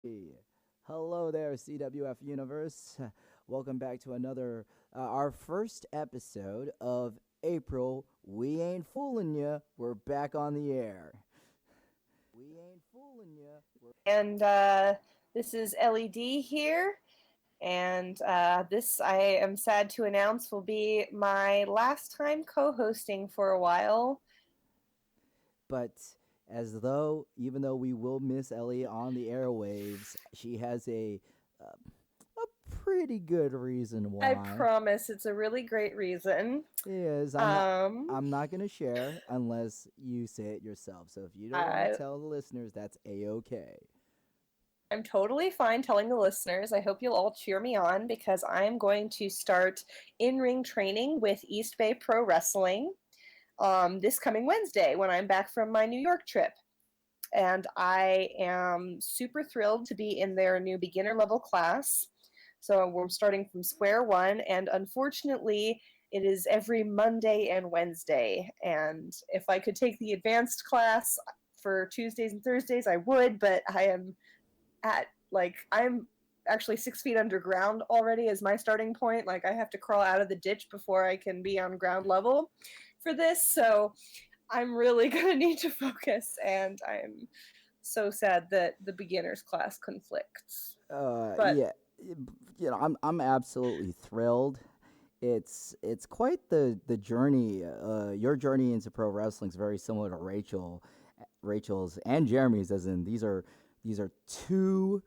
Hey, hello there, CWF Universe. Welcome back to our first episode of April. We ain't fooling ya. We're back on the air. We ain't fooling ya. And this is LED here. And this, I am sad to announce, will be my last time co hosting for a while. But even though we will miss Ellie on the airwaves, she has a pretty good reason I why. promise it's a really great reason. Is Um, I'm not gonna share unless you say it yourself. So if you don't want to I, tell the listeners, that's a-okay. I'm totally fine telling the listeners. I hope you'll all cheer me on because I'm going to start in ring training with East Bay Pro Wrestling this coming Wednesday when I'm back from my New York trip. And I am super thrilled to be in their new beginner level class. So we're starting from square one, and unfortunately, it is every Monday and Wednesday. And if I could take the advanced class for Tuesdays and Thursdays, I would, but I'm actually 6 feet underground already as my starting point. Like, I have to crawl out of the ditch before I can be on ground level for this. So I'm really going to need to focus, and I'm so sad that the beginners class conflicts. But Yeah, I'm absolutely thrilled. It's quite the journey. Your journey into pro wrestling is very similar to Rachel's and Jeremy's. As in, these are two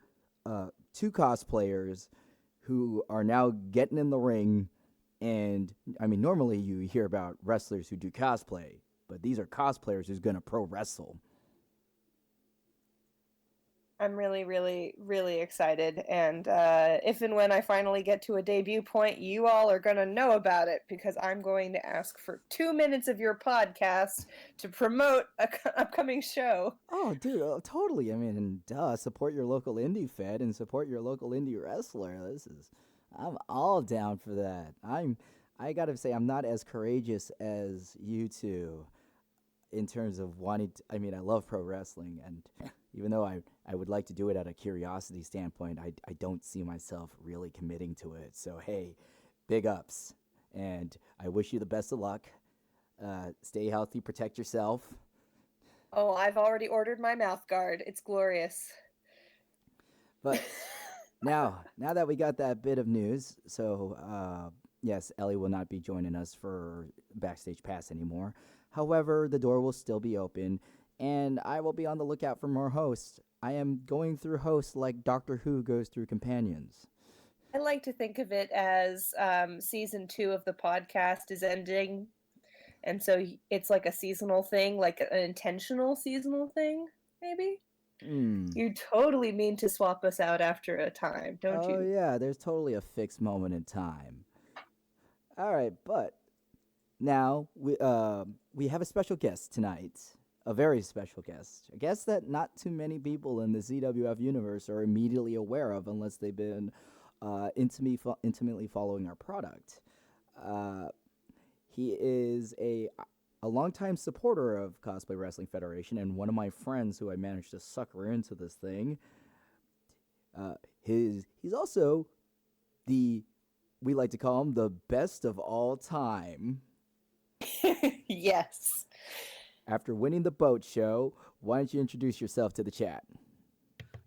cosplayers who are now getting in the ring. And I mean, normally you hear about wrestlers who do cosplay, but these are cosplayers who's gonna pro wrestle. I'm really, really, really excited. And if and when I finally get to a debut point, you all are going to know about it because I'm going to ask for 2 minutes of your podcast to promote a upcoming show. Oh, dude, totally. I mean, and duh, support your local indie fed and support your local indie wrestler. I'm all down for that. I gotta say, I'm not as courageous as you two in terms of I mean, I love pro wrestling, and even though I would like to do it at a curiosity standpoint, I don't see myself really committing to it. So, hey, big ups. And I wish you the best of luck. Stay healthy, protect yourself. Oh, I've already ordered my mouth guard. It's glorious. But now that we got that bit of news, yes, Ellie will not be joining us for Backstage Pass anymore. However, the door will still be open, and I will be on the lookout for more hosts. I am going through hosts like Doctor Who goes through companions. I like to think of it as season two of the podcast is ending. And so it's like a seasonal thing, like an intentional seasonal thing, maybe? Hmm. You totally mean to swap us out after a time, don't Oh you? yeah, there's totally a fixed moment in time. All right, but now we have a special guest tonight, a very special guest, a guest that not too many people in the CWF universe are immediately aware of unless they've been intimately following our product. Uh, he is a longtime supporter of Cosplay Wrestling Federation and one of my friends who I managed to sucker into this thing. He's also the we like to call him the best of all time. Yes. After winning the boat show, why don't you introduce yourself to the chat?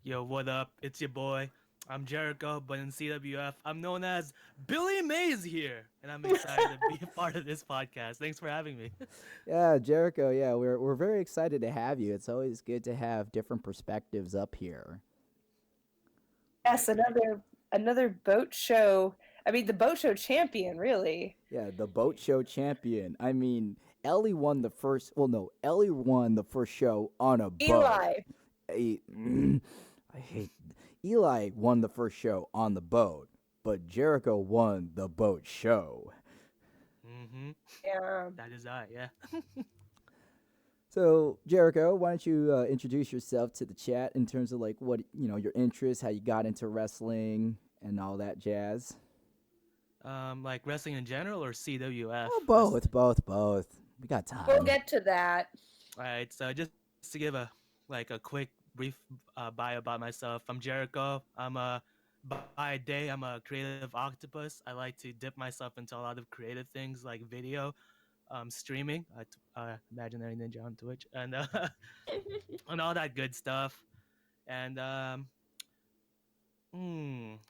Yo, what up? It's your boy. I'm Jericho, but in CWF, I'm known as Billy Mays here, and I'm excited to be a part of this podcast. Thanks for having me. Yeah, Jericho. Yeah, we're very excited to have you. It's always good to have different perspectives up here. Yes, another boat show. I mean, the boat show champion, really. Yeah, the boat show champion. I mean, Ellie won the first. Well, no, Ellie won the first show on a boat. Eli. I, I hate Eli won the first show on the boat, but Jericho won the boat show. Mm-hmm. Yeah. That is I, yeah. So, Jericho, why don't you introduce yourself to the chat in terms of like what your interests, how you got into wrestling, and all that jazz? Like wrestling in general or CWF Oh, both, wrestling? both. We got We'll time. get to that. All right, so just to give a quick brief bio about myself. I'm Jericho. By day, I'm a creative octopus. I like to dip myself into a lot of creative things like video, streaming, Imaginary Ninja on Twitch, and and all that good stuff. And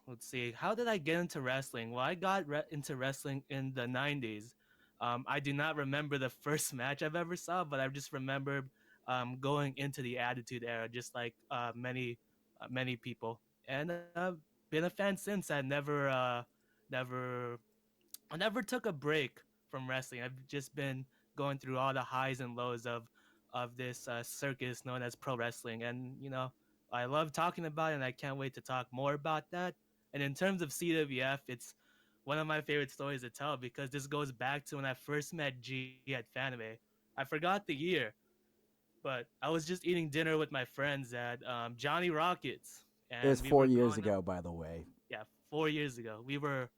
let's see. How did I get into wrestling? Well, I got into wrestling in the 90s. I do not remember the first match I've ever saw, but I just remember going into the Attitude Era, just like many people. And been a fan since. Never, I never took a break from wrestling. I've just been going through all the highs and lows of this circus known as pro wrestling, and I love talking about it, and I can't wait to talk more about that. And in terms of CWF, it's one of my favorite stories to tell because this goes back to when I first met G at Fanime. I forgot the year, but I was just eating dinner with my friends at Johnny Rockets, It was and we four were years going up. ago, by the way. Yeah, 4 years ago, we were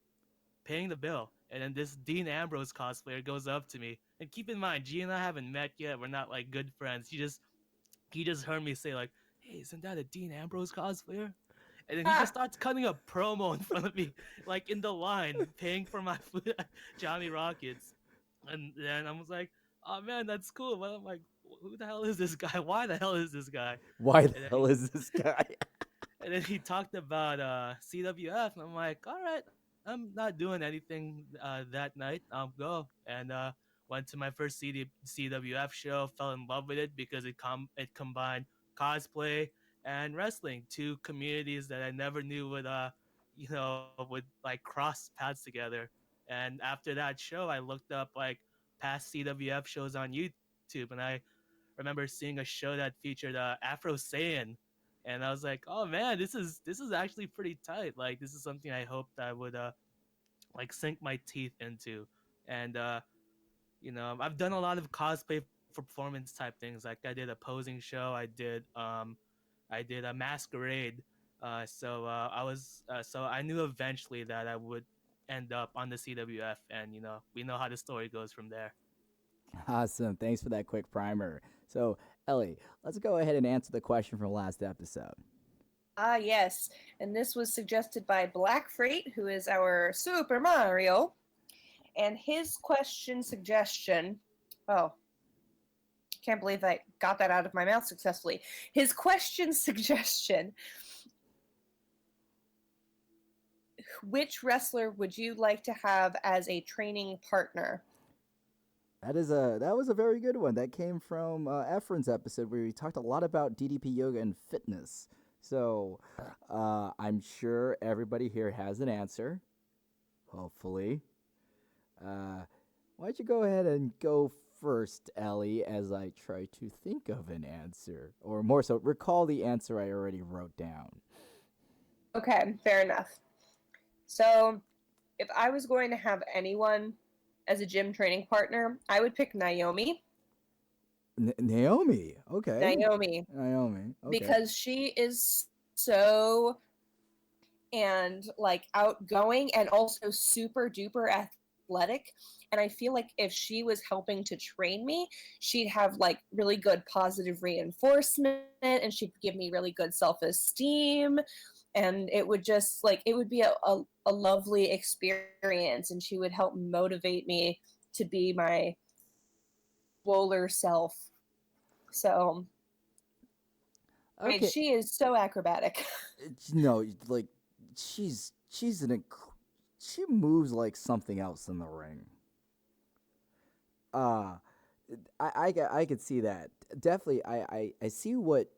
paying the bill, and then this Dean Ambrose cosplayer goes up to me. And keep in mind, G and I haven't met yet. We're not like good friends. He just heard me say like, "Hey, isn't that a Dean Ambrose cosplayer?" And then he just Ah, starts cutting a promo in front of me, like in the line, paying for my food at Johnny Rockets. And then I was like, "Oh man, that's cool." But I'm like, "Who the hell is this guy? Why the hell is this guy?" Why the And then hell is this guy? and then he talked about CWF, and I'm like, all right, I'm not doing anything that night. I'll go. And went to my first CWF show. Fell in love with it because it combined cosplay and wrestling, two communities that I never knew would like cross paths together. And after that show, I looked up like past CWF shows on YouTube, and I remember seeing a show that featured Afro Saiyan, and I was like, "Oh man, this is actually pretty tight. Like this is something I hoped I would like sink my teeth into." And I've done a lot of cosplay for performance type things. Like I did a posing show, I did a masquerade. So I knew eventually that I would end up on the CWF, and we know how the story goes from there. Awesome. Thanks for that quick primer. So, Ellie, let's go ahead and answer the question from last episode. yes. And this was suggested by Black Freight, who is our Super Mario. And his question suggestion. Oh, can't believe I got that out of my mouth successfully. His question suggestion: which wrestler would you like to have as a training partner? That was a very good one. That came from Efren's episode where we talked a lot about DDP yoga and fitness. So I'm sure everybody here has an answer. Hopefully, why don't you go ahead and go first, Ellie, as I try to think of an answer, or more so, recall the answer I already wrote down. Okay, fair enough. So, if I was going to have anyone as a gym training partner, I would pick Naomi. Naomi. Okay. Naomi, Naomi. Okay. because she is so and like outgoing and also super duper athletic, and I feel like if she was helping to train me, she'd have like really good positive reinforcement, and she'd give me really good self-esteem, and it would just like it would be a lovely experience, and she would help motivate me to be my swoller self. So I mean, Okay. she is so acrobatic. No, like she's she moves like something else in the ring. Uh I could see that. Definitely I see what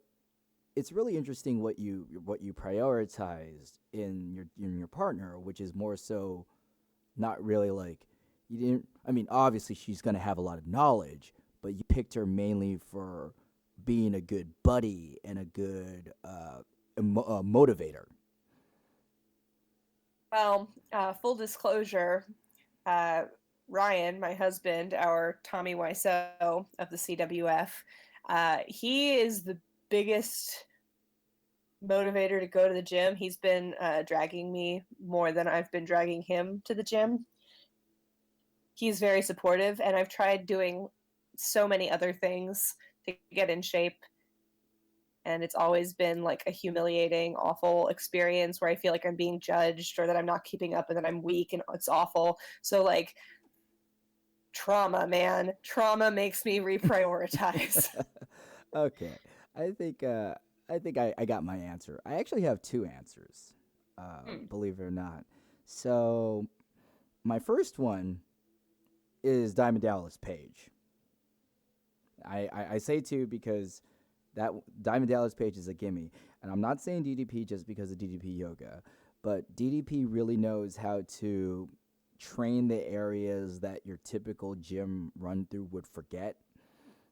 it's really interesting what you prioritized in your partner, which is more so not really like you didn't I mean obviously she's going to have a lot of knowledge, but you picked her mainly for being a good buddy and a good motivator. Well, full disclosure, uh, Ryan, my husband, our Tommy Wiseau of the CWF, he is the biggest motivator to go to the gym. He's been dragging me more than I've been dragging him to the gym. He's very supportive, and I've tried doing so many other things to get in shape. And it's always been like a humiliating, awful experience where I feel like I'm being judged or that I'm not keeping up and that I'm weak and it's awful. So like trauma, man. Trauma makes me reprioritize. Okay, I think I got my answer. I actually have two answers, Hmm. believe it or not. So my first one is Diamond Dallas Page. I say two because that Diamond Dallas Page is a gimme, and I'm not saying DDP just because of DDP yoga, but DDP really knows how to train the areas that your typical gym run through would forget.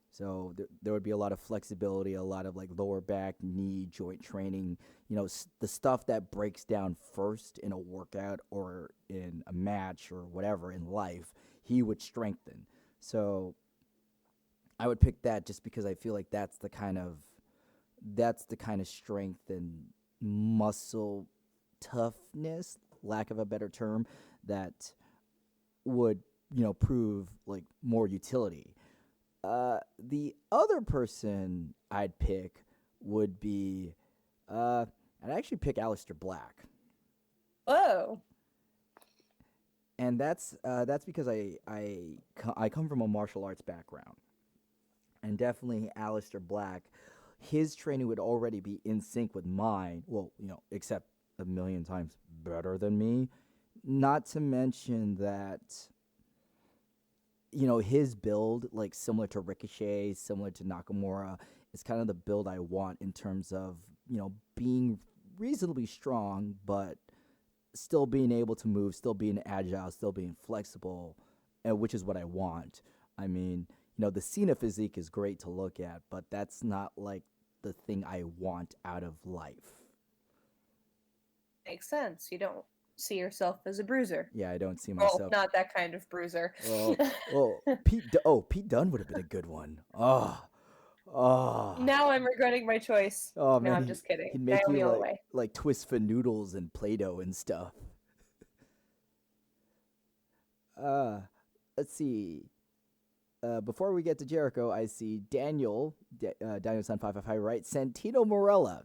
So there would be a lot of flexibility, a lot of like lower back, knee, joint training. The stuff that breaks down first in a workout or in a match or whatever in life, he would strengthen. So I would pick that just because I feel like that's the kind of strength and muscle toughness, lack of a better term, that would prove like more utility. The other person I'd pick would be I'd actually pick Aleister Black, Whoa. and that's because I come from a martial arts background, and definitely Aleister Black, his training would already be in sync with mine. Well, except a million times better than me. Not to mention that his build, like similar to Ricochet, similar to Nakamura, is kind of the build I want in terms of, being reasonably strong, but still being able to move, still being agile, still being flexible, which is what I want. I mean, the Cena physique is great to look at, but that's not like the thing I want out of life. Makes sense. You don't see yourself as a bruiser. Yeah, I don't see Well, myself. not that kind of bruiser. Pete Dunne would have been a good one. Oh, Now I'm regretting my choice. oh No, man, I'm just kidding. he'd make you Naomi like Inoue. twist for noodles and Play-Doh and stuff. Uh, let's see. Before we get to Jericho, I see Daniel Sun 555, right? Santino Morella.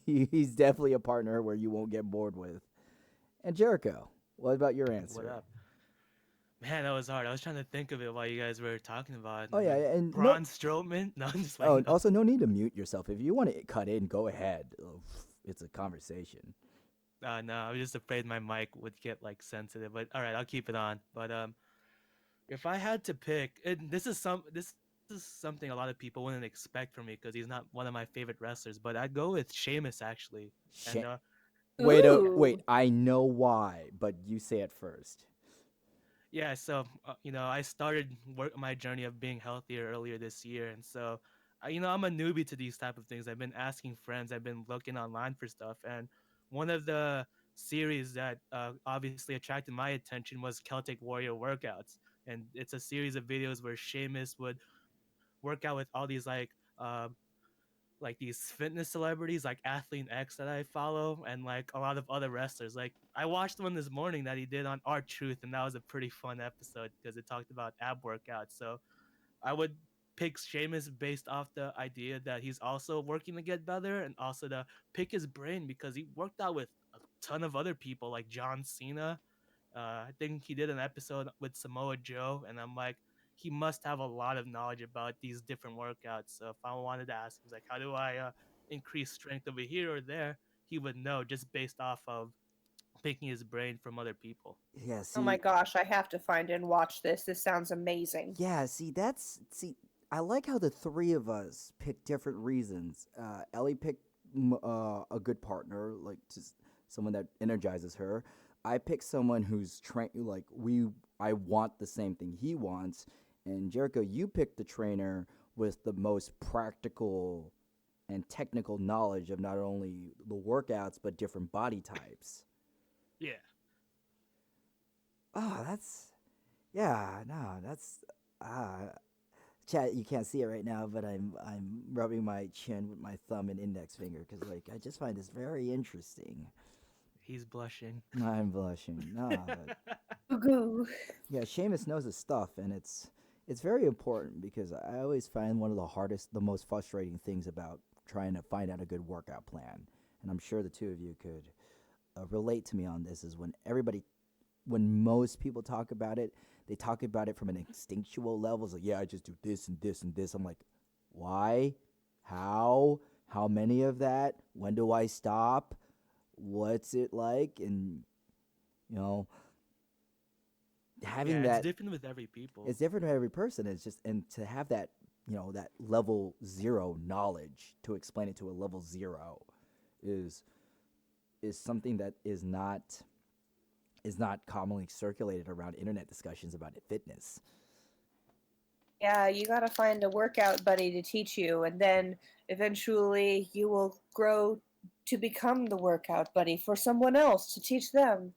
He's definitely a partner where you won't get bored with. And Jericho, what about your What answer? up? Man, that was hard. I was trying to think of it while you guys were talking about it. Oh And yeah, like and no. Braun Strowman? No, I'm just Oh, like and no. also no need to mute yourself. If you want to cut in, go ahead. Oh, it's a conversation. No, I was just afraid my mic would get like sensitive. But all right, I'll keep it on. But if I had to pick, and this is something a lot of people wouldn't expect from me because he's not one of my favorite wrestlers. But I'd go with Sheamus actually. And Wait. Ooh. I know why, but you say it first. yeah, so I started my journey of being healthier earlier this year, and so I'm a newbie to these type of things. I've been asking friends, I've been looking online for stuff, and one of the series that obviously attracted my attention was Celtic Warrior Workouts, and it's a series of videos where Sheamus would work out with all these like these fitness celebrities like Athlete X that I follow and like a lot of other wrestlers. Like I watched one this morning that he did on Art Truth, and that was a pretty fun episode because it talked about ab workouts. So I would pick Sheamus based off the idea that he's also working to get better and also to pick his brain because he worked out with a ton of other people like John Cena. I think he did an episode with Samoa Joe, and I'm like, he must have a lot of knowledge about these different workouts. So if I wanted to ask him, like, how do I increase strength over here or there, he would know just based off of picking his brain from other people. Yeah, Oh my see, gosh, I have to find and watch this. This sounds amazing. yeah, see, I like how the three of us pick different reasons. Ellie picked a good partner, like just someone that energizes her. I pick someone who's like I want the same thing he wants, and Jericho, you picked the trainer with the most practical and technical knowledge of not only the workouts but different body types. Yeah. Oh, yeah, no, that's ah. Chat, you can't see it right now, but I'm rubbing my chin with my thumb and index finger because like I just find this very interesting. He's blushing. I'm blushing. No, but Goo. yeah, Seamus knows his stuff, and it's very important because I always find one of the most frustrating things about trying to find out a good workout plan, and I'm sure the two of you could relate to me on this, is when most people talk about it, they talk about it from an instinctual level. It's like, yeah, I just do this and this and this. I'm like, why? How? How many of that? When do I stop? What's it like? And, you know, having Yeah, it's that, different with every people. it's different for every person. It's just, and to have that, that level zero knowledge to explain it to a level zero is something that is not commonly circulated around internet discussions about fitness. Yeah, you gotta find a workout buddy to teach you, and then eventually you will grow to become the workout buddy for someone else to teach them.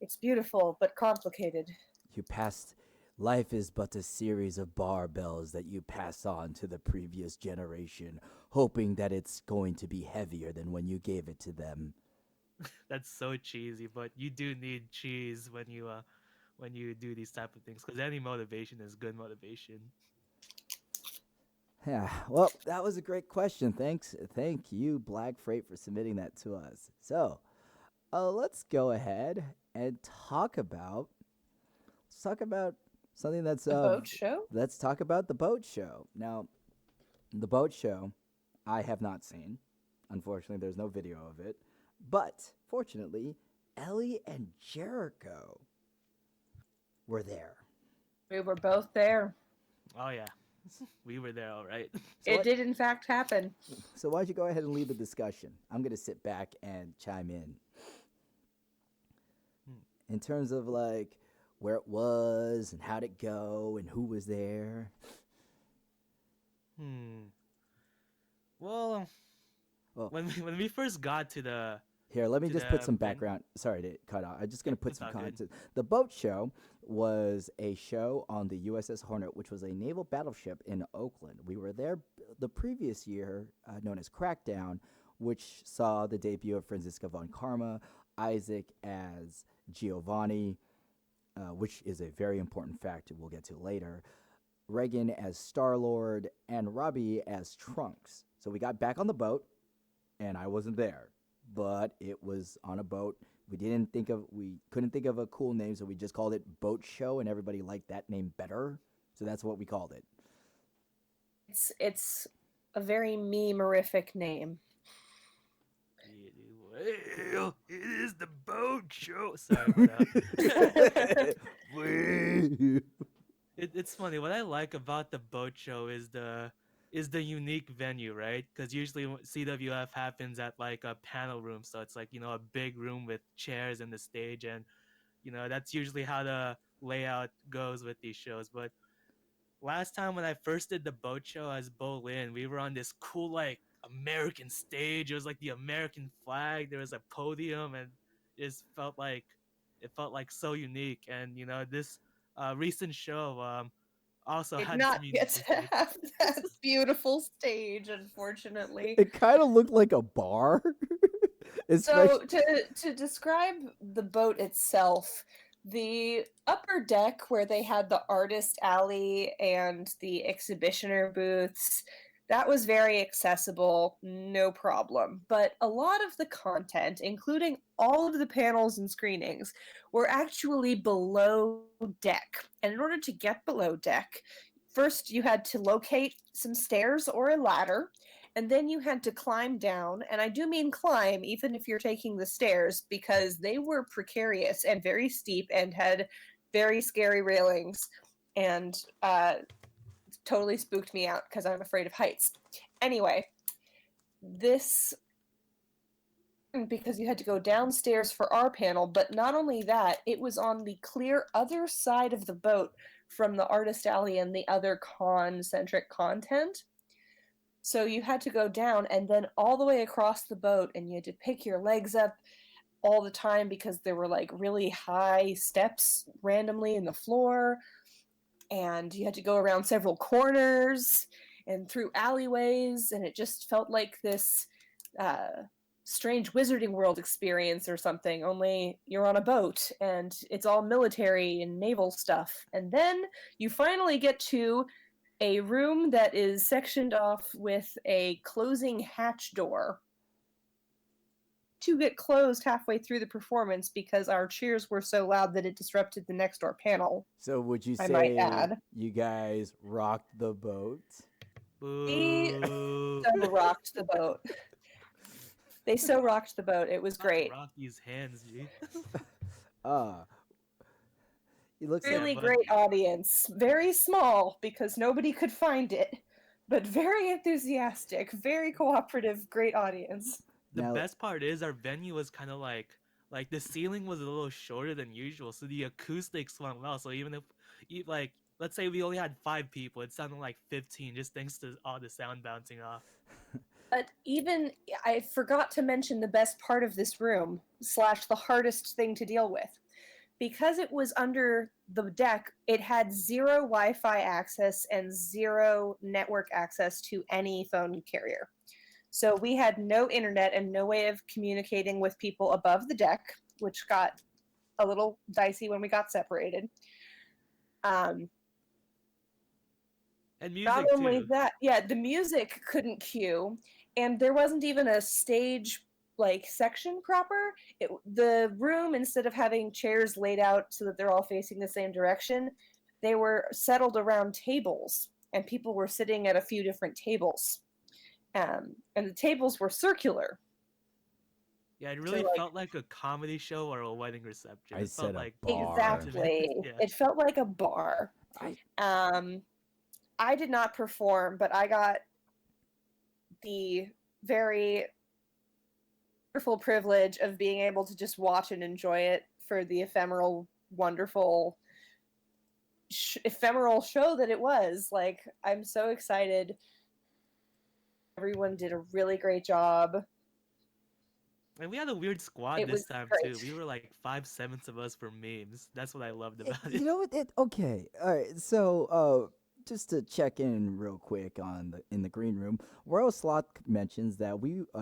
It's beautiful but complicated. You passed Life is but a series of barbells that you pass on to the previous generation, hoping that it's going to be heavier than when you gave it to them. That's so cheesy, but you do need cheese when you do these type of things because any motivation is good motivation. Yeah, well, that was a great question. Thank you, Black Freight, for submitting that to us. So, let's go ahead and talk about something that's The boat show? let's talk about the boat show. Now, the boat show, I have not seen. Unfortunately, there's no video of it. But fortunately, Ellie and Jericho were there. We were both there. Oh yeah, we were there, all right. So It did, in fact, happen. So why don't you go ahead and lead the discussion? I'm going to sit back and chime in. In terms of like where it was and how'd it go and who was there. Hmm. Well, Well, when we first got to the here, let me to just put the some ven- background. Sorry to cut out. I'm just going to put it's some all good. context. The boat show was a show on the USS Hornet, which was a naval battleship in Oakland. We were there the previous year, known as Crackdown, which saw the debut of Franziska von Karma, Isaac as Giovanni, which is a very important fact we'll get to later, Reagan as Star Lord, and Robbie as Trunks. So we got back on the boat, and I wasn't there, but it was on a boat. We couldn't think of a cool name, so we just called it Boat Show, and everybody liked that name better. So that's what we called it. It's a very meme-orific name. Well, it is the boat show. Sorry about that. It's funny. What I like about the boat show is the unique venue, right? Because usually CWF happens at like a panel room, so it's like a big room with chairs and the stage, and that's usually how the layout goes with these shows. But last time when I first did the boat show as Bolin, we were on this cool like American stage. It was like the American flag. There was a podium, and it felt like so unique. And this recent show also Did had not some unique get to mistakes. have that beautiful stage, unfortunately. It kind of looked like a bar. So Especially, to describe the boat itself, the upper deck where they had the artist alley and the exhibitioner booths, that was very accessible, no problem. But a lot of the content, including all of the panels and screenings, were actually below deck. And in order to get below deck, first you had to locate some stairs or a ladder, and then you had to climb down, and I do mean climb even if you're taking the stairs, because they were precarious and very steep and had very scary railings, and totally spooked me out because I'm afraid of heights. Anyway, this, because you had to go downstairs for our panel, but not only that, it was on the clear other side of the boat from the artist alley and the other con-centric content. So you had to go down and then all the way across the boat, and you had to pick your legs up all the time because there were like really high steps randomly in the floor, and you had to go around several corners and through alleyways, and it just felt like this strange Wizarding World experience or something, only you're on a boat and it's all military and naval stuff. And then you finally get to a room that is sectioned off with a closing hatch door to get closed halfway through the performance because our cheers were so loud that it disrupted the next door panel. So would you I might say add. you guys rocked the boat? We Boo. so rocked the boat. They so rocked the boat. It was great. Rocky's hands, dude. Uh it looks like Really but- great audience. Very small because nobody could find it, but very enthusiastic, very cooperative, great audience. The Now- best part is our venue was kind of like the ceiling was a little shorter than usual, so the acoustics went well. So even if like let's say we only had 5 people, it sounded like 15 just thanks to all the sound bouncing off. But even, I forgot to mention the best part of this room, / the hardest thing to deal with. Because it was under the deck, it had 0 Wi-Fi access and 0 network access to any phone carrier. So we had no internet and no way of communicating with people above the deck, which got a little dicey when we got separated. And music Not only too. that, yeah, the music couldn't cue, and there wasn't even a stage section proper. The room, instead of having chairs laid out so that they're all facing the same direction, they were settled around tables, and people were sitting at a few different tables. And the tables were circular. Yeah, it really like- felt like a comedy show or a wedding reception. I It said felt a like bar. Exactly. Yeah. It felt like a bar. I did not perform, but I got the very wonderful privilege of being able to just watch and enjoy it for the ephemeral, wonderful, ephemeral show that it was. Like, I'm so excited. Everyone did a really great job. And we had a weird squad It this was time great. too. We were like 5/7 of us for memes. That's what I loved about You it. know what? Okay. All right. So, just to check in real quick in the green room, Royal Sloth mentions that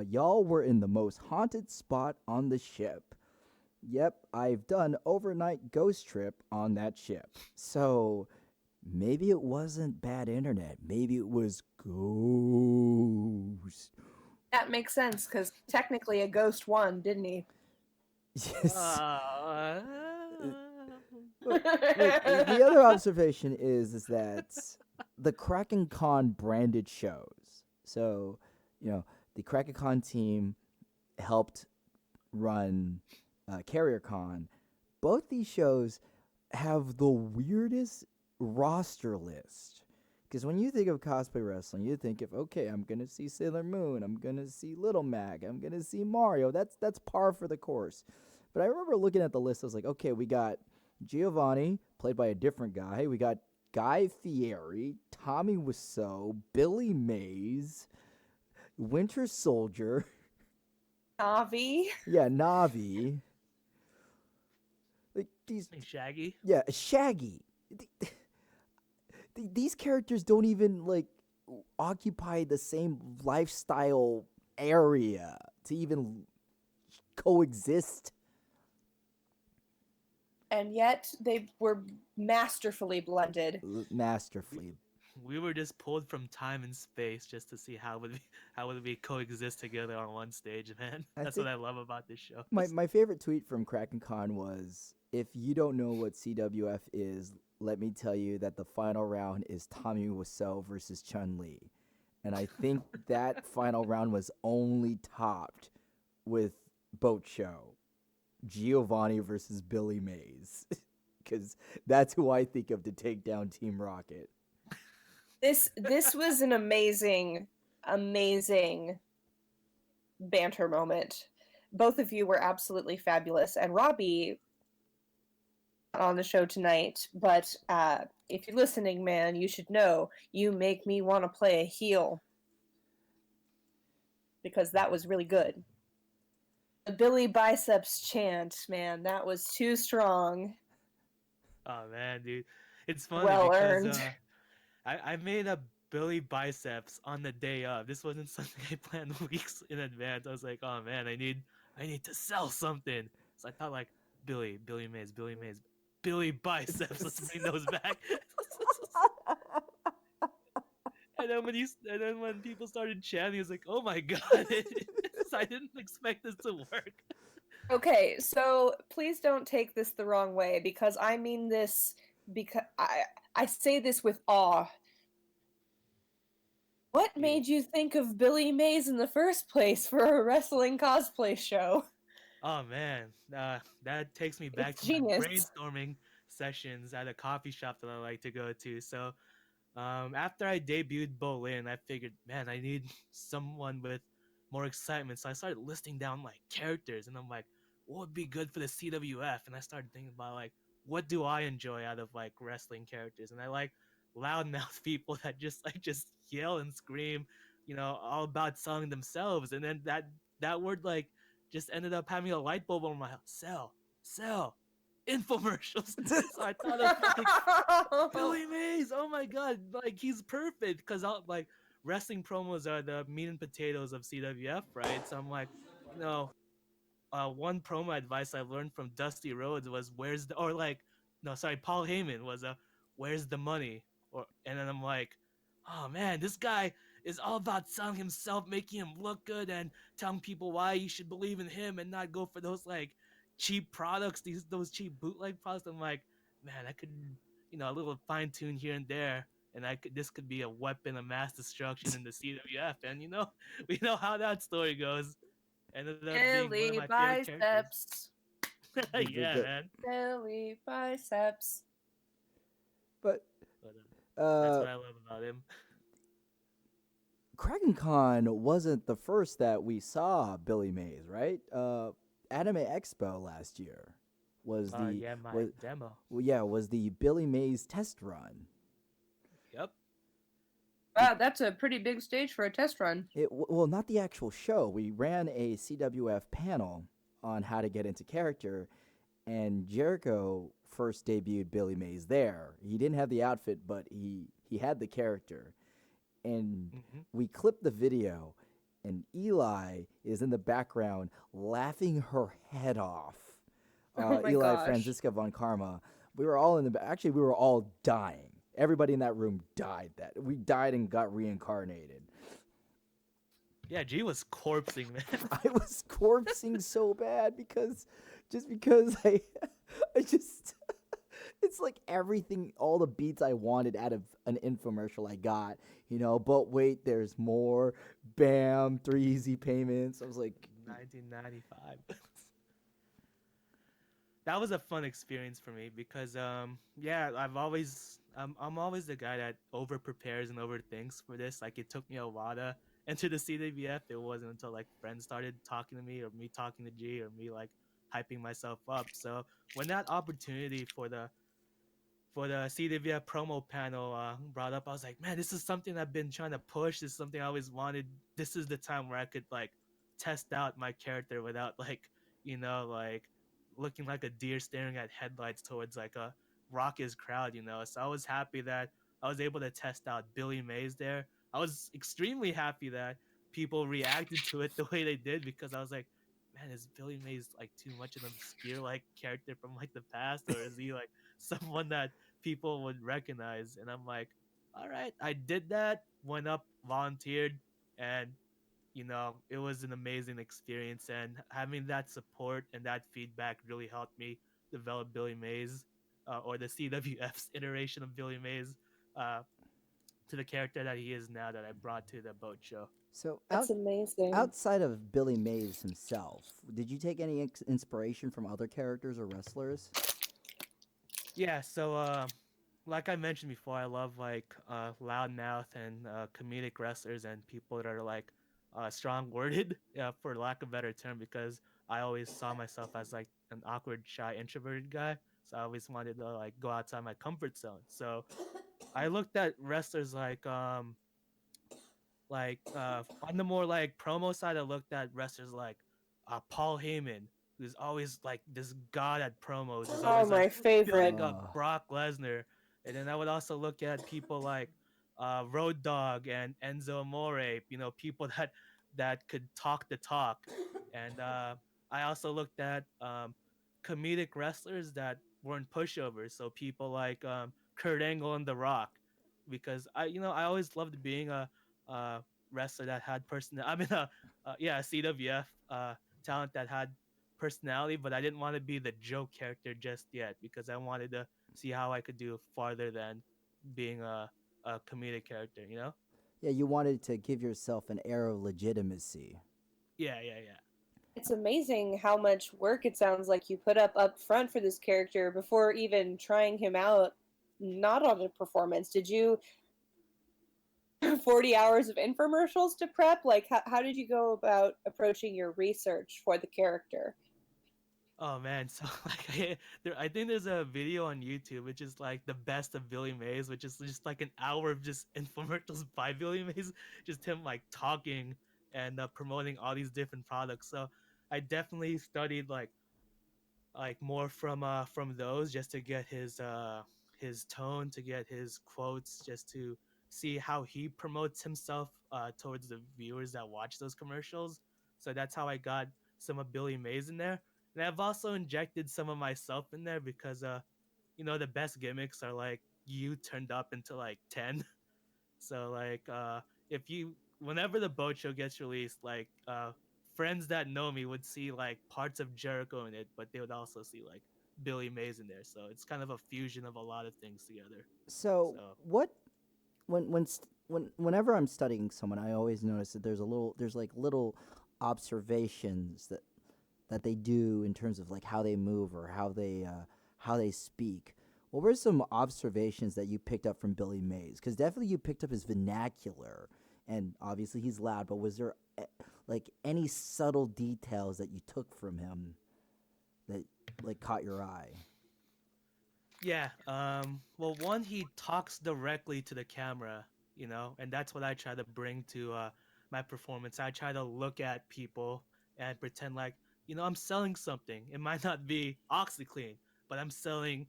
y'all were in the most haunted spot on the ship. Yep, I've done overnight ghost trip on that ship. So maybe it wasn't bad internet. Maybe it was ghost. That makes sense, because technically a ghost won, didn't he? Yes. Uh, Look, the other observation is that the Krakencon branded shows. So, the Krakencon team helped run CarrierCon. Both these shows have the weirdest roster list. Because when you think of cosplay wrestling, you think of, okay, I'm gonna see Sailor Moon, I'm gonna see Little Mac, I'm gonna see Mario. That's par for the course. But I remember looking at the list, I was like, okay, we got Giovanni, played by a different guy. We got Guy Fieri, Tommy Wiseau, Billy Mays, Winter Soldier. Navi. Yeah, Navi. Like these, Hey, Shaggy. yeah, Shaggy. These characters don't even occupy the same lifestyle area to even coexist. And yet they were masterfully blended. Masterfully. We were just pulled from time and space just to see how would we coexist together on one stage, man. I That's think- what I love about this show. My favorite tweet from Krakencon was, if you don't know what CWF is, let me tell you that the final round is Tommy Wiseau versus Chun-Li. And I think that final round was only topped with Boat Show. Giovanni versus Billy Mays. Because that's who I think of to take down Team Rocket. This was an amazing banter moment. Both of you were absolutely fabulous, and Robbie on the show tonight, but if you're listening, man, you should know you make me want to play a heel, because that was really good. The Billy Biceps chant, man, that was too strong. Oh man, dude, it's funny Well because earned. I made a Billy biceps on the day of. This wasn't something I planned weeks in advance. I was like, oh man, I need to sell something. So I thought like Billy Mays, Billy biceps. Let's bring those back. And then when people started chanting, it's like, oh my god, I didn't expect this to work. Okay, so please don't take this the wrong way because I mean this because I say this with awe. What Yeah. made you think of Billy Mays in the first place for a wrestling cosplay show? Oh man, that takes me back It's to my genius. brainstorming sessions at a coffee shop that I like to go to. So after I debuted Bolin, I figured, man, I need someone with more excitement. So I started listing down like characters, and I'm like, what would be good for the CWF? And I started thinking about like, what do I enjoy out of like wrestling characters? And I like loudmouth people that just yell and scream, all about selling themselves. And then that word like just ended up having a light bulb on my head. Sell, infomercials. So I thought of like Billy Mays, oh my god, like he's perfect because like wrestling promos are the meat and potatoes of CWF, right? So I'm like, you know, one promo advice I learned from Dusty Rhodes was or like, no, sorry, Paul Heyman was where's the money? And then I'm like, oh man, this guy is all about selling himself, making him look good, and telling people why you should believe in him and not go for those like cheap products, those cheap bootleg products. I'm like, man, I could, a little fine tune here and there, and this could be a weapon of mass destruction in the CWF. And we know how that story goes. Ended up being one of Billy my favorite characters. biceps. Yeah, man. Billy biceps. But But that's uh, what I love about him. Krakencon wasn't the first that we saw Billy Mays, right? Anime Expo last year was the Yeah, my was demo. was the Billy Mays test run. Yep. Wow, that's a pretty big stage for a test run. Well, not the actual show. We ran a CWF panel on how to get into character, and Jericho first debuted Billy Mays there. He didn't have the outfit, but he had the character, and Hmm. we clipped the video, and Eli is in the background laughing her head off. Oh my Eli gosh. Francisca von Karma. We were all actually we were all dying. Everybody in that room died. We died and got reincarnated. Yeah, G was corpsing, man. I was corpsing so bad because I I just it's like everything, all the beats I wanted out of an infomercial I got, but wait, there's more. Bam, 3 easy payments. I was like, 1995. That was a fun experience for me because yeah, I'm always the guy that over prepares and overthinks for this. Like it took me a while to enter the CWF. It wasn't until like friends started talking to me or me talking to G or me like hyping myself up. So when that opportunity for the CWF promo panel brought up, I was like, man, this is something I've been trying to push. This is something I always wanted. This is the time where I could like test out my character without like, like looking like a deer staring at headlights towards like a raucous crowd. So I was happy that I was able to test out Billy Mays there. I was extremely happy that people reacted to it the way they did because I was like, man, is Billy Mays like too much of an obscure like character from like the past, or is he like someone that people would recognize? And I'm like, all right, I did that, went up, volunteered, and it was an amazing experience. And having that support and that feedback really helped me develop Billy Mays, or the CWF's iteration of Billy Mays, uh, to the character that he is now that I brought to the boat show. so That's amazing. outside of Billy Mays himself, did you take any inspiration from other characters or wrestlers? Yeah, so like I mentioned before, I love like loudmouth and comedic wrestlers and people that are like strong worded, for lack of a better term, because I always saw myself as like an awkward, shy, introverted guy. So I always wanted to like go outside my comfort zone. So I looked at wrestlers on the more like promo side, I looked at wrestlers like Paul Heyman, who's always like this god at promos. He's Oh, always like my favorite. building up Brock Lesnar. And then I would also look at people like Road Dogg and Enzo Amore, people that could talk the talk. And I also looked at comedic wrestlers that weren't pushovers, so people like Kurt Angle and The Rock, because I always loved being a wrestler that had I mean, a CWF talent that had personality, but I didn't want to be the joke character just yet because I wanted to see how I could do farther than being a comedic character. Yeah, you wanted to give yourself an air of legitimacy. Yeah, yeah, yeah. It's amazing how much work it sounds like you put up front for this character before even trying him out, not on a performance. Did you 40 hours of infomercials to prep? Like, how did you go about approaching your research for the character? Oh man, so I think there's a video on YouTube which is like the best of Billy Mays, which is just like an hour of just infomercials by Billy Mays, just him like talking and promoting all these different products. So I definitely studied like more from those just to get his tone, to get his quotes, just to see how he promotes himself towards the viewers that watch those commercials. So that's how I got some of Billy Mays in there. And I've also injected some of myself in there because the best gimmicks are like you turned up into like 10. So like if you whenever the boat show gets released, like friends that know me would see like parts of Jericho in it, but they would also see like Billy Mays in there. So it's kind of a fusion of a lot of things together. So So what whenever I'm studying someone, I always notice that there's like little observations that they do in terms of like how they move or how they speak. What were some observations that you picked up from Billy Mays? Because definitely you picked up his vernacular, and obviously he's loud. But was there like any subtle details that you took from him that like caught your eye? yeah, well, one, he talks directly to the camera, and that's what I try to bring to my performance. I try to look at people and pretend like, I'm selling something. It might not be OxyClean, but I'm selling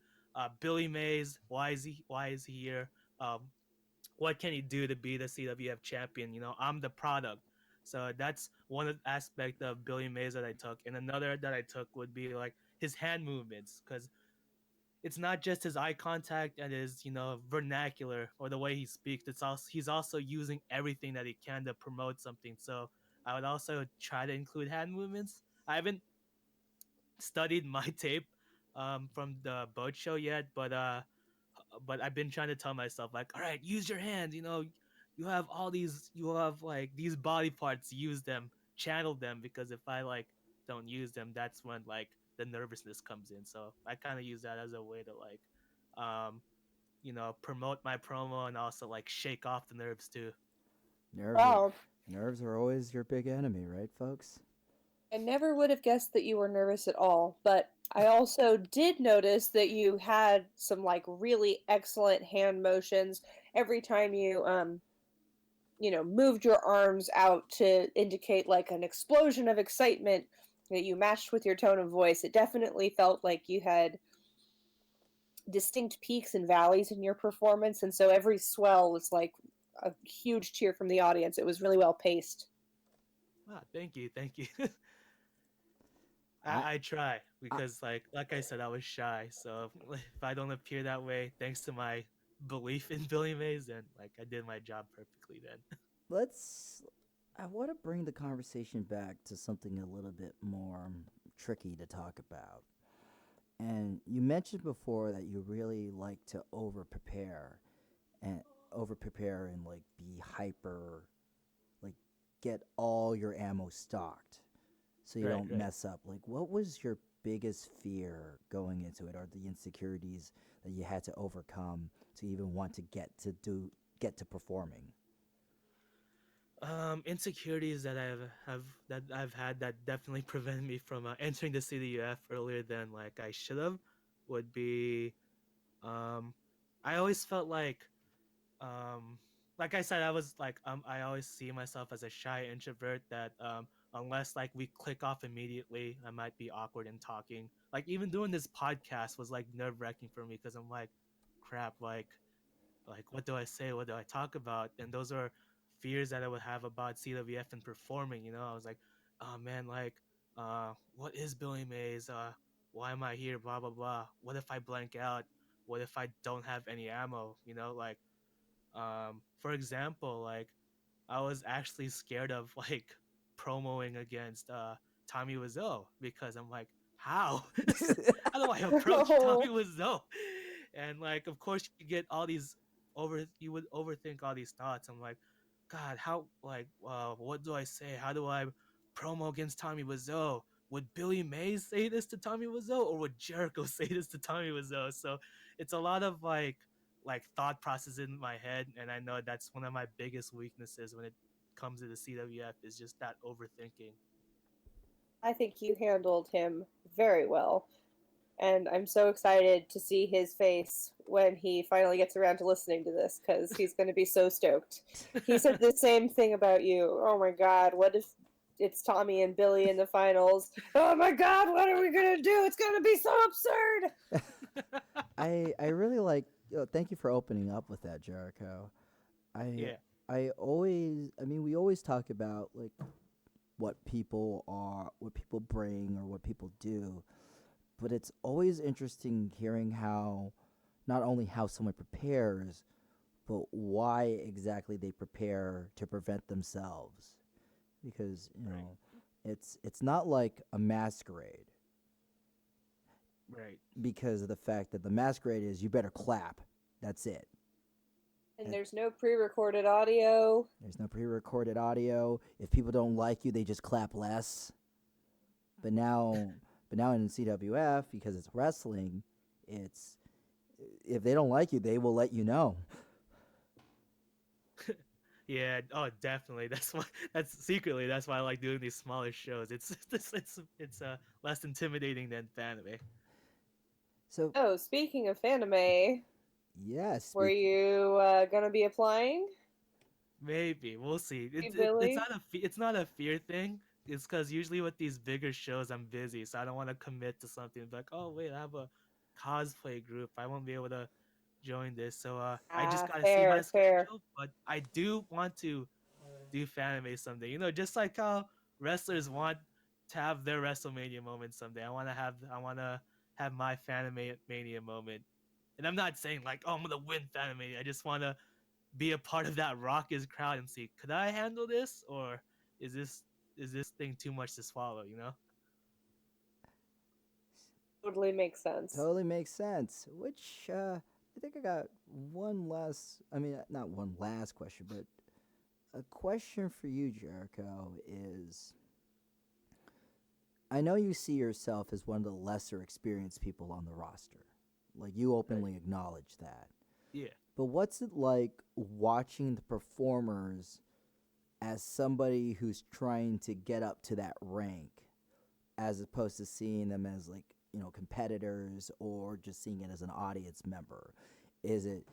Billy Mays. Why is he here? Um, what can he do to be the CWF champion? I'm the product. So that's one aspect of Billy Mays that I took, and another that I took would be like his hand movements, because it's not just his eye contact and his vernacular or the way he speaks. He's also using everything that he can to promote something. So I would also try to include hand movements. I haven't studied my tape from the boat show yet, but I've been trying to tell myself like, all right, use your hands. You have like these body parts. Use them, channel them, because if I like don't use them, that's when like the nervousness comes in. So I kind of use that as a way to like, um, promote my promo and also like shake off the nerves too. Nerves are Wow. nerves are always your big enemy, right, folks? I never would have guessed that you were nervous at all, but I also did notice that you had some like really excellent hand motions every time you moved your arms out to indicate like an explosion of excitement that you matched with your tone of voice. It definitely felt like you had distinct peaks and valleys in your performance, and so every swell was like a huge cheer from the audience. It was really well paced. Thank you, thank you. I, I try I because like I said, I was shy. So if I don't appear that way, thanks to my belief in Billy Mays, then like I did my job perfectly then. let's. I want to bring the conversation back to something a little bit more tricky to talk about. And you mentioned before that you really like to and over prepare and like be hyper, like get all your ammo stocked so you Right, don't right. mess up. Like, what was your biggest fear going into it, or the insecurities that you had to overcome to even want to get to performing? Insecurities that I've had that definitely prevented me from entering the CDUF earlier than like I should have would be um I always felt um like I said, I always see myself as a shy introvert that unless like we click off immediately, I might be awkward in talking. Like even doing this podcast was like nerve-wracking for me because I'm like, crap, like like what do I say, what do I talk about, and those are fears that I would have about CWF and performing. I was like, oh man, like what is Billy Mays, why am I here, blah blah blah, what if I blank out, what if I don't have any ammo, like for example, like I was actually scared of like promoing against Tommy Wiseau because I'm like, how? How do I approach Tommy No. Wiseau? And like, of course, you get all these you would overthink all these thoughts. I'm like, God, how? Like, what do I say? How do I promo against Tommy Wiseau? Would Billy Mays say this to Tommy Wiseau, or would Jericho say this to Tommy Wiseau? So it's a lot of like thought process in my head, and I know that's one of my biggest weaknesses when it comes to the CWF is just that overthinking. I think you handled him very well. And I'm so excited to see his face when he finally gets around to listening to this because he's going to be so stoked. He said the same thing about you. Oh my God, what if it's Tommy and Billy in the finals? Oh my God, what are we going to do? It's going to be so absurd. I really like. Thank you for opening up with that, Jericho. I Yeah, I mean, we always talk about like what people are, what people bring, or what people do. But it's always interesting hearing how, not only how someone prepares, but why exactly they prepare to prevent themselves. Because right, it's not like a masquerade. right. Because of the fact that the masquerade is you better clap. That's it. And And there's no pre recorded audio. there's no pre-recorded audio. If people don't like you, they just clap less. But now, but now in CWF, because it's wrestling, it's if they don't like you, they will let you know. Yeah, oh, definitely. That's why. That's secretly. That's why I like doing these smaller shows. It's less intimidating than Fanime. So Oh, speaking of Fanime, yes, were you going to be applying? Maybe we'll see. Hey, It's Billy? not it's not a fear thing. It's because usually with these bigger shows, I'm busy, so I don't want to commit to something. Like, oh wait, I have a cosplay group. I won't be able to join this. So I just Ah, gotta see my fair, fair. schedule. But I do want to do Fanime someday. Just like how wrestlers want to have their WrestleMania moment someday. I wanna have my Fanime Mania moment. And I'm not saying like, oh, I'm gonna win Fanime. I just wanna be a part of that raucous crowd and see, could I handle this, or is this is this thing too much to swallow? Totally makes sense. totally makes sense. Which I think I got one last. I mean, not one last question, but a question for you, Jericho, is I know you see yourself as one of the lesser experienced people on the roster. Like you Right. openly acknowledge that. Yeah. But what's it like watching the performers as somebody who's trying to get up to that rank as opposed to seeing them as like, competitors or just seeing it as an audience member? Is it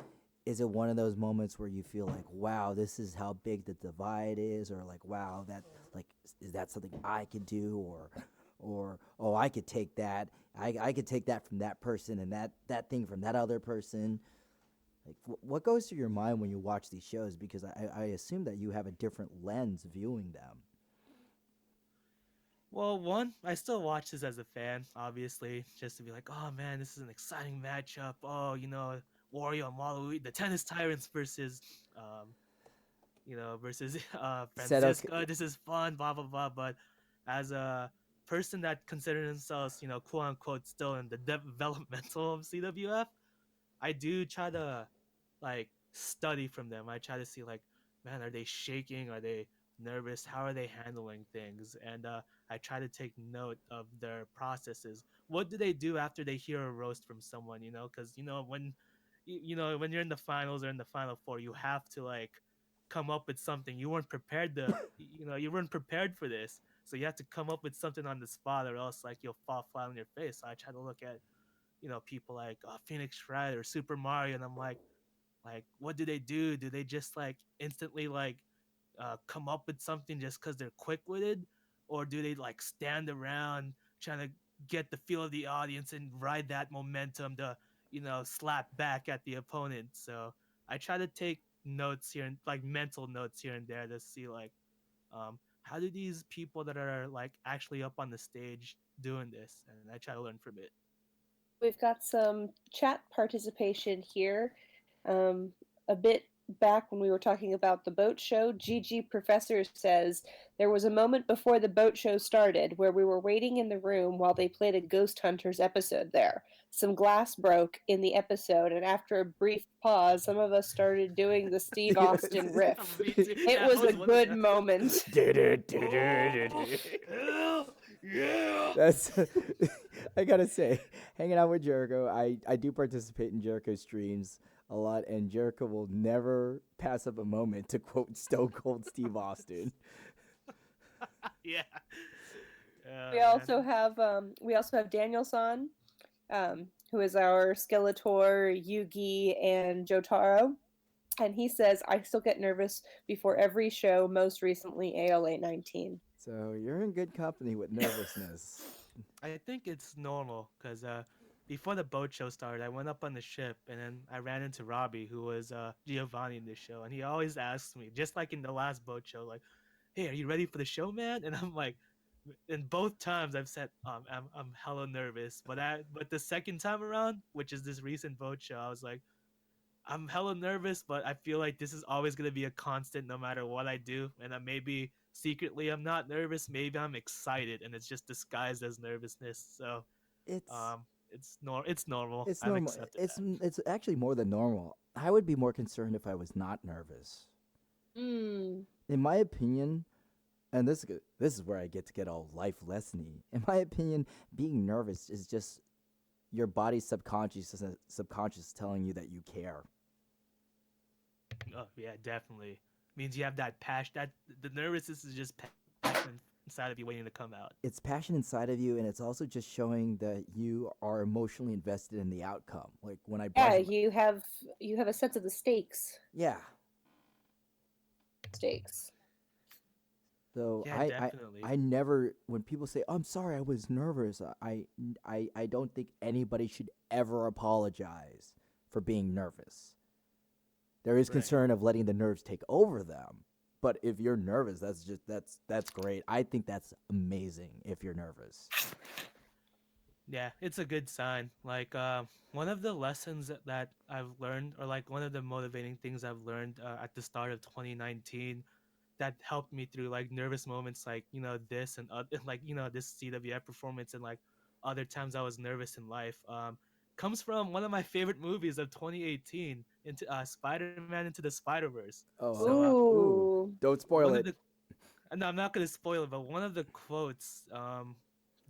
is it one of those moments where you feel like, wow, this is how big the divide is, or like, wow, that like is that something I could do, or oh, I could take that, I could take that from that person and that thing from that other person. Like, what goes through your mind when you watch these shows? Because I assume that you have a different lens viewing them. Well, one, I still watch this as a fan, obviously, just to be like, oh man, this is an exciting matchup. Oh, Wario and Waluigi, the tennis tyrants versus, versus Seto, Francisco. This is fun, blah blah blah. But as a person that considers themselves, quote unquote, still in the developmental of CWF, I do try to like study from them. I try to see like, man, are they shaking? Are they nervous? How are they handling things? And I try to take note of their processes. What do they do after they hear a roast from someone? Because when when you're in the finals or in the final four, you have to like come up with something. You weren't prepared you weren't prepared for this. So you have to come up with something on the spot, or else like you'll fall flat on your face. So I try to look at people like Phoenix Wright or Super Mario, and I'm like, what do they do? Do they just like instantly like come up with something just because they're quick witted, or do they like stand around trying to get the feel of the audience and ride that momentum to slap back at the opponent? So I try to take notes here and like mental notes here and there to see like how do these people that are like actually up on the stage doing this, and I try to learn from it. We've got some chat participation here. Um, a bit back when we were talking about the boat show, GG Professor says there was a moment before the boat show started where we were waiting in the room while they played a Ghost Hunters episode there. Some glass broke in the episode, and after a brief pause, some of us started doing the Steve Austin riff. Me too. It Yeah, I was a was wondering good that. moment. Yeah. That's I gotta say, hanging out with Jericho, I do participate in Jericho's streams a lot, and Jericho will never pass up a moment to quote Stone Cold Steve Austin. Yeah. We Man. also have Daniel-san, who is our Skeletor, Yugi, and Jotaro. And he says, I still get nervous before every show, most recently AL819. So you're in good company with nervousness. I think it's normal because before the boat show started, I went up on the ship and then I ran into Robbie, who was Giovanni in the show, and he always asks me, just like in the last boat show, like, "Hey, are you ready for the show, man?" And I'm like, and both times I've said, I'm hella nervous, but the second time around, which is this recent boat show, I was like, I'm hella nervous, but I feel like this is always gonna be a constant no matter what I do. And maybe secretly I'm not nervous, maybe I'm excited, and it's just disguised as nervousness. So It's it's normal. it's I've normal. accepted that. It's actually more than normal. I would be more concerned if I was not nervous. Mm. In my opinion, and this is where I get all life lessony. In my opinion, being nervous is just your body's subconscious telling you that you care. Oh yeah, definitely. Means you have that passion. That the nervousness is just passion inside of you waiting to come out. It's passion inside of you, and it's also just showing that you are emotionally invested in the outcome. Like when I Yeah, brush, you have a sense of the stakes. yeah. Stakes. So Yeah, definitely. I never, when people say, "I'm sorry, I was nervous," I don't think anybody should ever apologize for being nervous. There is Right. concern of letting the nerves take over them. But if you're nervous, that's great. I think that's amazing if you're nervous. Yeah, it's a good sign. Like one of the lessons that I've learned, or like one of the motivating things I've learned at the start of 2019, that helped me through like nervous moments, like this and like this CWF performance, and like other times I was nervous in life. Comes from one of my favorite movies of 2018, into Spider-Man into the Spider-Verse. Oh, So ooh, Ooh. don't one spoil of it. the no, I'm not gonna spoil it, but one of the quotes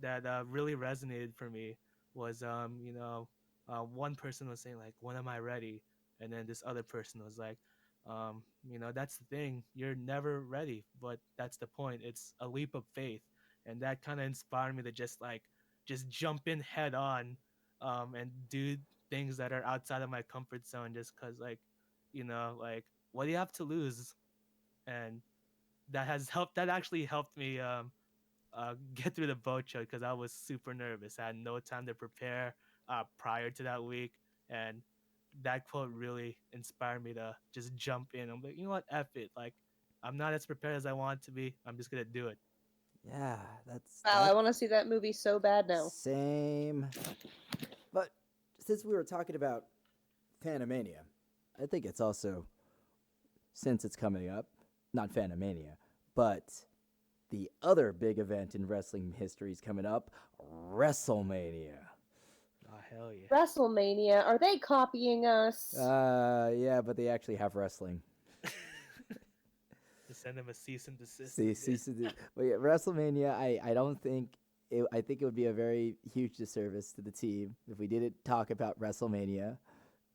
that really resonated for me was one person was saying like, "When am I ready?" And then this other person was like, "That's the thing. You're never ready, but that's the point. It's a leap of faith." And that kind of inspired me to just jump in head on, and do things that are outside of my comfort zone, just cause like what do you have to lose? And that actually helped me get through the boat show because I was super nervous. I had no time to prepare prior to that week, and that quote really inspired me to just jump in. I'm like, you know what, F it. Like, I'm not as prepared as I want to be. I'm just gonna do it. Yeah, that's Wow, I that want to see that movie so bad now. same. But since we were talking about Fanimania, I think it's also, since it's coming up, not Fanimania, but the other big event in wrestling history is coming up, WrestleMania. Oh hell yeah! WrestleMania, are they copying us? Yeah, but they actually have wrestling. To send them a cease and desist. But yeah, WrestleMania, I don't think I think it would be a very huge disservice to the team if we didn't talk about WrestleMania.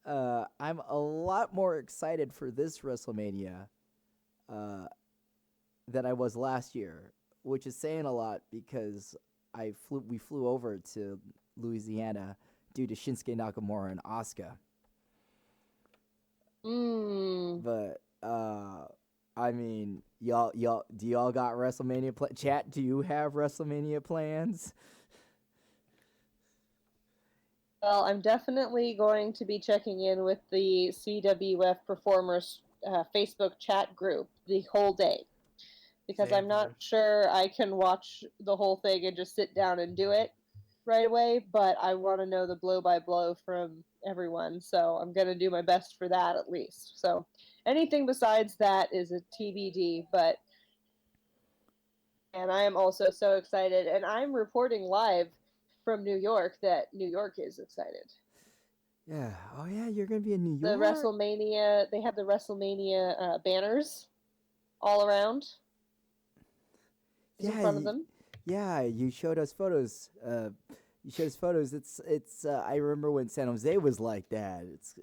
I'm a lot more excited for this WrestleMania uh, than I was last year, which is saying a lot because we flew over to Louisiana due to Shinsuke Nakamura and Asuka. Mm. But I mean, do y'all got WrestleMania chat? Do you have WrestleMania plans? Well, I'm definitely going to be checking in with the CWF performers Facebook chat group the whole day because Same I'm not here. sure I can watch the whole thing and just sit down and do it right away, but I want to know the blow by blow from everyone, so I'm going to do my best for that at least. So anything besides that is a TBD, but and I am also so excited and I'm reporting live from New York that New York is excited. Yeah. Oh yeah, you're gonna be in New The York. WrestleMania, they have the WrestleMania banners all around in Yeah. front of them. Yeah. You showed us photos. You showed us photos. It's. I remember when San Jose was like that. It's.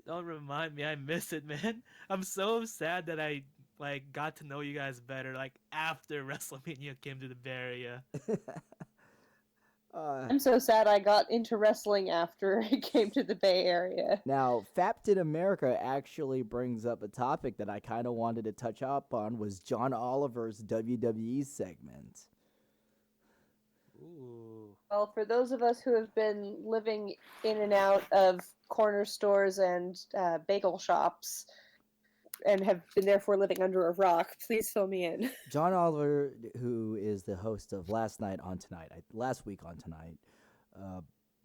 Don't remind me. I miss it, man. I'm so sad that I like got to know you guys better like after WrestleMania came to the Bay Area. uh, I'm so sad I got into wrestling after it came to the Bay Area. Now, Fapted America actually brings up a topic that I kind of wanted to touch up on was John Oliver's WWE segment. Ooh. Well, for those of us who have been living in and out of corner stores and bagel shops and have been therefore living under a rock, please fill me in. John Oliver, who is the host of Last Week on Tonight, uh,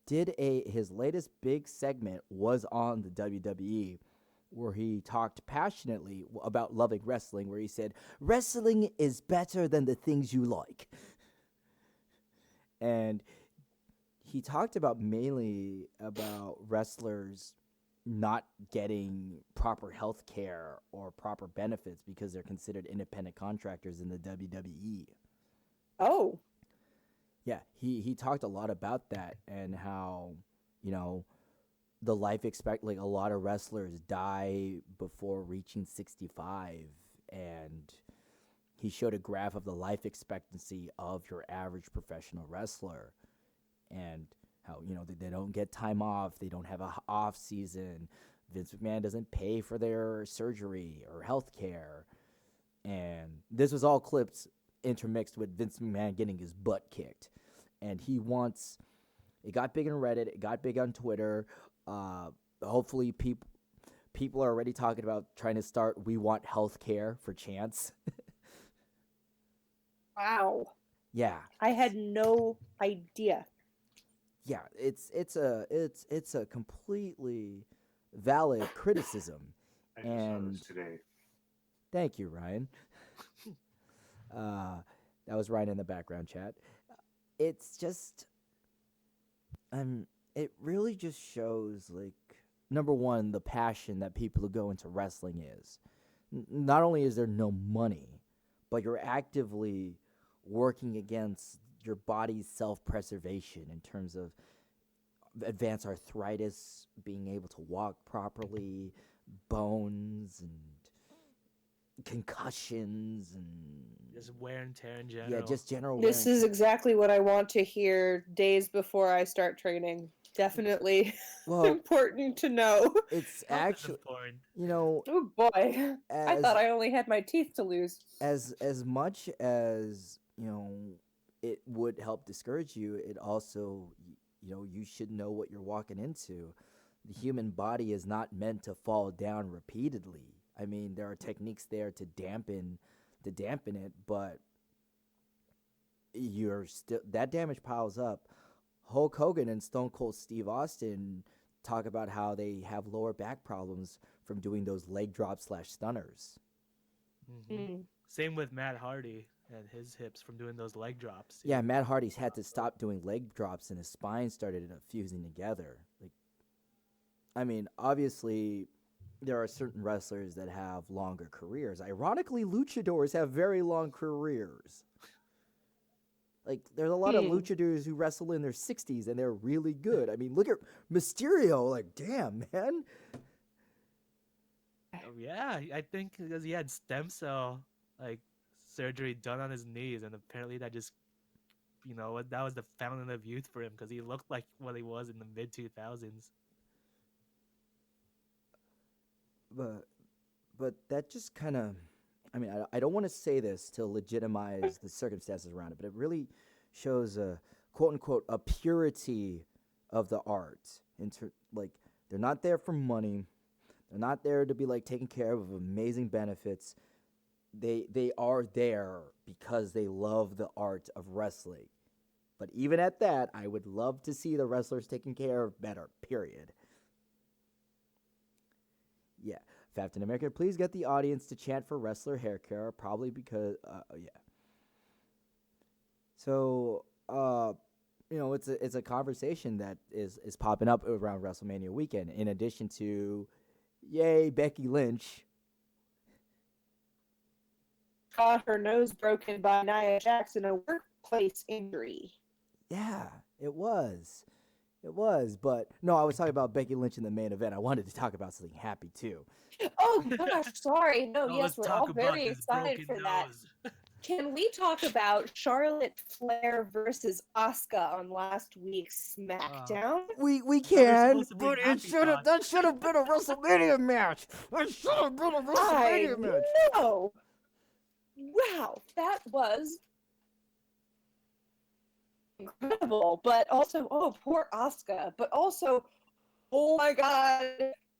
did his latest big segment was on the WWE, where he talked passionately about loving wrestling, where he said, "Wrestling is better than the things you like," and he talked about mainly about wrestlers not getting proper health care or proper benefits because they're considered independent contractors in the WWE. Oh. Yeah, he talked a lot about that and how, you know, the life expect like a lot of wrestlers die before reaching 65, and he showed a graph of the life expectancy of your average professional wrestler and how, you know, they don't get time off, they don't have a off season. Vince McMahon doesn't pay for their surgery or health care. And this was all clips intermixed with Vince McMahon getting his butt kicked. And he wants, it got big on Reddit, it got big on Twitter. Hopefully people are already talking about trying to start "We Want Health Care" for Chance. Wow. Yeah. I had no idea. Yeah, it's a completely valid criticism. I just saw And this today. thank you, Ryan. uh, that was Ryan in the background chat. It's just, it really just shows, like, number one, the passion that people who go into wrestling is. Not only is there no money, but you're actively working against your body's self-preservation in terms of advanced arthritis, being able to walk properly, bones and concussions and Just wear and tear in general. yeah, just general wear This and is tear. exactly what I want to hear days before I start training. Definitely Well, important to know. it's Health is actually, important. you know, Oh boy. I thought as I only had my teeth to lose. as much as, you know, it would help discourage you, it also, you know, you should know what you're walking into. The human body is not meant to fall down repeatedly. I mean, there are techniques there to dampen it, but you're still, that damage piles up. Hulk Hogan and Stone Cold Steve Austin talk about how they have lower back problems from doing those leg drops slash stunners. Mm. Same with Matt Hardy and his hips from doing those leg drops. Yeah, Matt Hardy's had to stop doing leg drops and his spine started fusing together. Like, I mean, obviously, there are certain wrestlers that have longer careers. Ironically, luchadors have very long careers. Like, there's a lot of luchadors who wrestle in their 60s and they're really good. I mean, look at Mysterio. Like, damn, man. Oh, yeah, I think because he had stem cell like surgery done on his knees, and apparently that just, you know, that was the fountain of youth for him because he looked like what he was in the mid 2000s. But that just kind of, I mean, I don't want to say this to legitimize the circumstances around it, but it really shows a quote unquote a purity of the art. Like, they're not there for money. They're not there to be like taken care of amazing benefits. They are there because they love the art of wrestling. But even at that, I would love to see the wrestlers taken care of better, period. Yeah. Captain America, please get the audience to chant for wrestler hair care, probably because, yeah. So, it's a conversation that is popping up around WrestleMania weekend, in addition to, yay, Becky Lynch. Got her nose broken by Nia Jax in a workplace injury. Yeah, it was. It was, but no, I was talking about Becky Lynch in the main event. I wanted to talk about something happy too. Oh gosh, sorry. No, Oh, yes, let's we're talk all about very this excited broken for that. nose. Can we talk about Charlotte Flair versus Asuka on last week's SmackDown? We We're can, supposed to bring but happy thoughts. that should have been a WrestleMania match. It should have been a WrestleMania match. know. Wow, that was incredible. But also, oh, poor Asuka. But also, oh my God,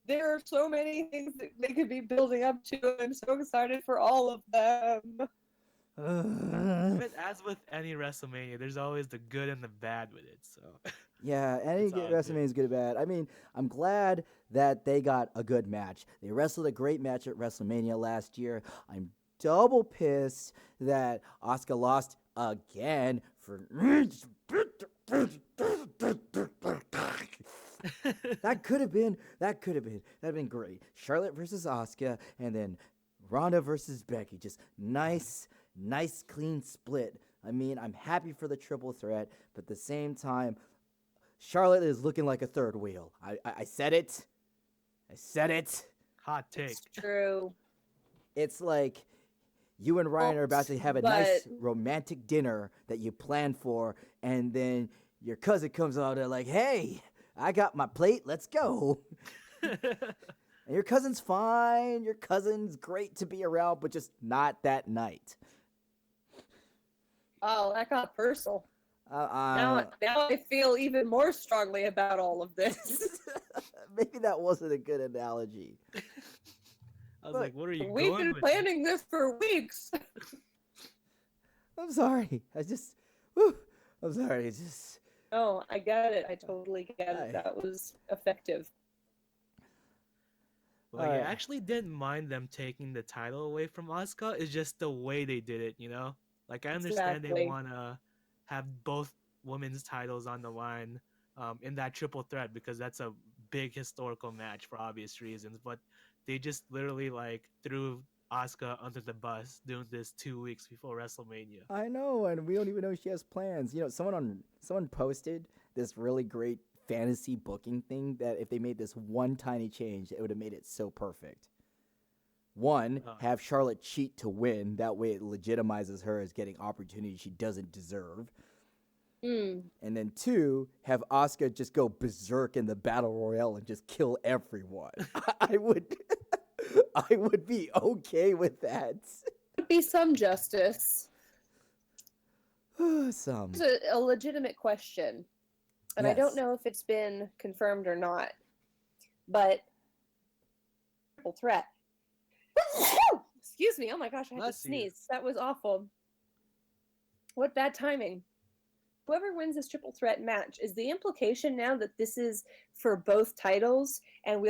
there are so many things that they could be building up to. I'm so excited for all of them. But as with any WrestleMania, there's always the good and the bad with it. So Yeah, any It's all WrestleMania is good or bad. I mean, I'm glad that they got a good match. They wrestled a great match at WrestleMania last year. I'm double pissed that Asuka lost again for that'd have been great. Charlotte versus Asuka, and then Ronda versus Becky. Just nice clean split. I mean, I'm happy for the triple threat, but at the same time, Charlotte is looking like a third wheel. I said it. hot take. It's true. It's like you and Ryan are about to have a nice romantic dinner that you planned for, and then your cousin comes out and like, hey, I got my plate, let's go. And your cousin's fine. Your cousin's great to be around, but just not that night. Oh, that got personal. Now I feel even more strongly about all of this. Maybe that wasn't a good analogy. I was like, what are you We've going been with? planning this for weeks. I'm sorry. I'm sorry. It's just. Oh, I get it. I totally get it. That was effective. Like, I actually didn't mind them taking the title away from Asuka. It's just the way they did it, you know? Like, I understand they Exactly. want to have both women's titles on the line in that triple threat because that's a big historical match for obvious reasons. But they just literally, like, threw Asuka under the bus doing this 2 weeks before WrestleMania. I know, and we don't even know she has plans. You know, someone posted this really great fantasy booking thing that if they made this one tiny change, it would have made it so perfect. One, have Charlotte cheat to win. That way it legitimizes her as getting opportunities she doesn't deserve. And then two, have Asuka just go berserk in the battle royale and just kill everyone. I would be okay with that. Would be some justice. Some. It's a legitimate question. And Yes. I don't know if it's been confirmed or not. But triple threat. Excuse me. Oh my gosh, I had to sneeze. That was awful. What bad timing. Whoever wins this triple threat match, is the implication now that this is for both titles and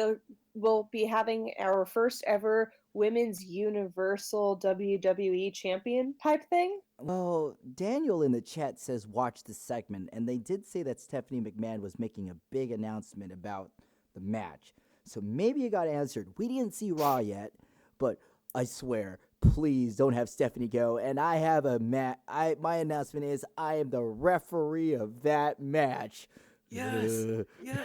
we'll be having our first ever women's universal WWE champion type thing? Well, Daniel in the chat says watch the segment, and they did say that Stephanie McMahon was making a big announcement about the match. So maybe it got answered. We didn't see Raw yet, but I swear, please don't have Stephanie go. And I have a my announcement is I am the referee of that match. Yes. Yeah.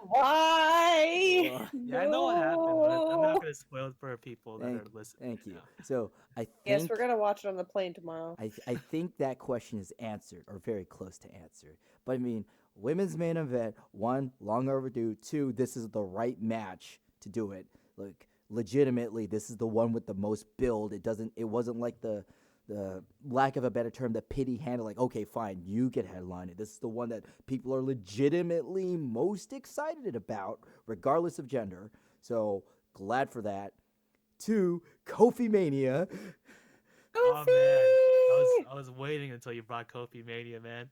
Why? Yeah, I know what happened, but I'm not going to spoil it for people that are listening. Thank you. So I think Yes, we're gonna watch it on the plane tomorrow. I think that question is answered or very close to answered. But I mean, women's main event, one, long overdue. Two, this is the right match to do it. Like legitimately, this is the one with the most build. It wasn't like the lack of a better term, the pity handle. Like, okay, fine, you get headline it. This is the one that people are legitimately most excited about, regardless of gender. So glad for that. 2, Kofi Mania. Oh man, Kofi! I was waiting until you brought Kofi Mania, man.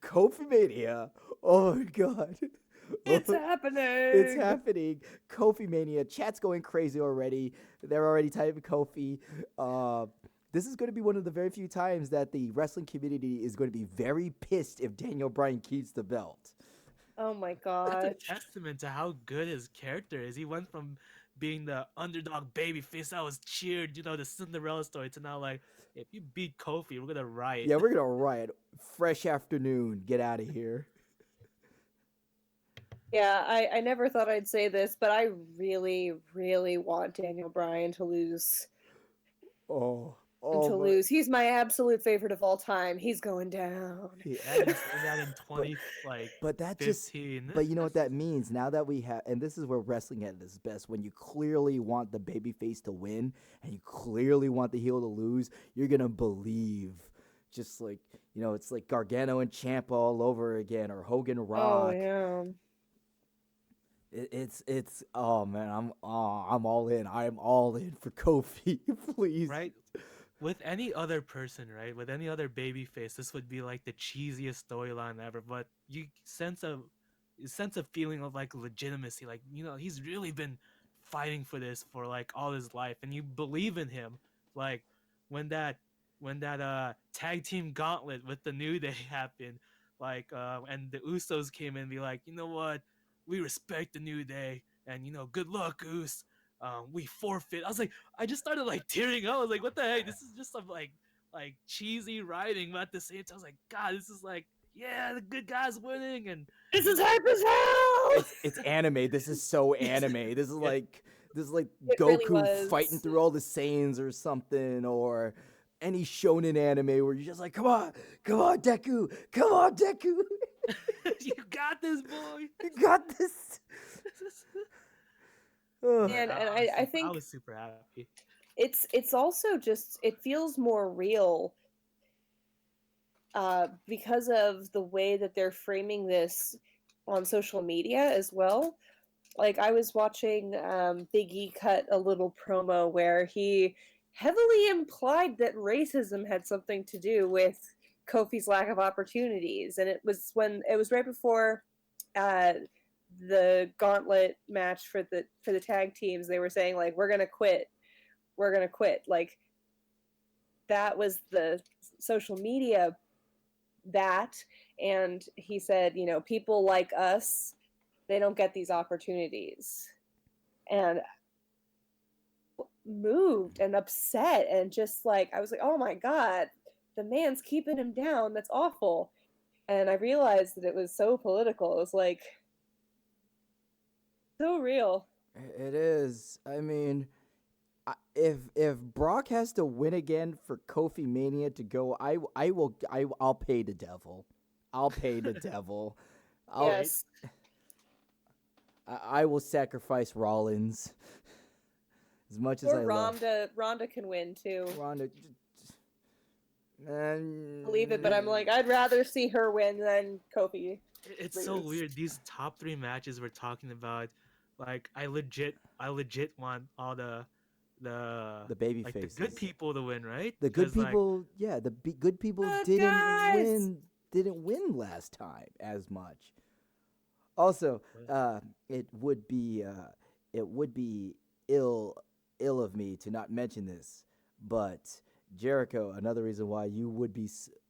Kofi Mania. Oh my god. It's happening. It's happening. Kofi Mania. Chat's going crazy already. They're already typing Kofi. This is going to be one of the very few times that the wrestling community is going to be very pissed if Daniel Bryan keeps the belt. Oh my That's gosh. a testament to how good his character is. He went from being the underdog babyface that was cheered, the Cinderella story, to now like, if you beat Kofi, we're gonna riot. Yeah, we're going to riot. Fresh afternoon. Get out of here. Yeah, I never thought I'd say this, but I really, really want Daniel Bryan to lose. Oh. And to lose. He's my absolute favorite of all time. He's going down. Yeah, he's saying that in 20 But that 15. but you know what that means? Now that we have, and this is where wrestling at its best, when you clearly want the babyface to win and you clearly want the heel to lose, you're gonna believe. Just like, it's like Gargano and Ciampa all over again, or Hogan Rock. Oh yeah. It's oh man, I'm all in. I'm all in for Kofi, please. Right? With any other person, right? With any other babyface, this would be like the cheesiest storyline ever. But you sense a feeling of like legitimacy. Like, he's really been fighting for this for like all his life, and you believe in him. Like when that tag team gauntlet with the New Day happened, like and the Usos came in and be like, you know what? We respect the New Day, and good luck, Goose. We forfeit. I just started like tearing up. I was like, what the heck? This is just some like cheesy writing, but at the same time, I was like, God, this is like, yeah, the good guys winning, and This is hype as hell. It's anime. This is so anime. This is like It Goku really was. fighting through all the Saiyans or something, or any shonen anime where you're just like, come on, Deku, you got this, boy. you got this. Ugh. And I think I was super happy. it's also just, it feels more real because of the way that they're framing this on social media as well. Like, I was watching Big E cut a little promo where he heavily implied that racism had something to do with Kofi's lack of opportunities, and it was right before the gauntlet match for the tag teams. They were saying like, we're gonna quit, like, that was the social media, and he said, people like us, they don't get these opportunities, and moved and upset, and just like, I was like, oh my god, the man's keeping him down. That's awful. And I realized that it was so political. It was like so real. It is. I mean, if Brock has to win again for Kofi Mania to go, I'll pay the devil. I'll pay the devil. Yes. I will sacrifice Rollins as much as I love. Ronda can win too. Ronda. Believe it, but I'm like, I'd rather see her win than Kofi. It's so weird. These top 3 matches we're talking about, like, I legit want all the baby like faces, the good people to win, right? The good 'Cause, people, yeah, the good people Good guys! didn't win last time as much. Also, it would be ill of me to not mention this, but Jericho, another reason why you would be,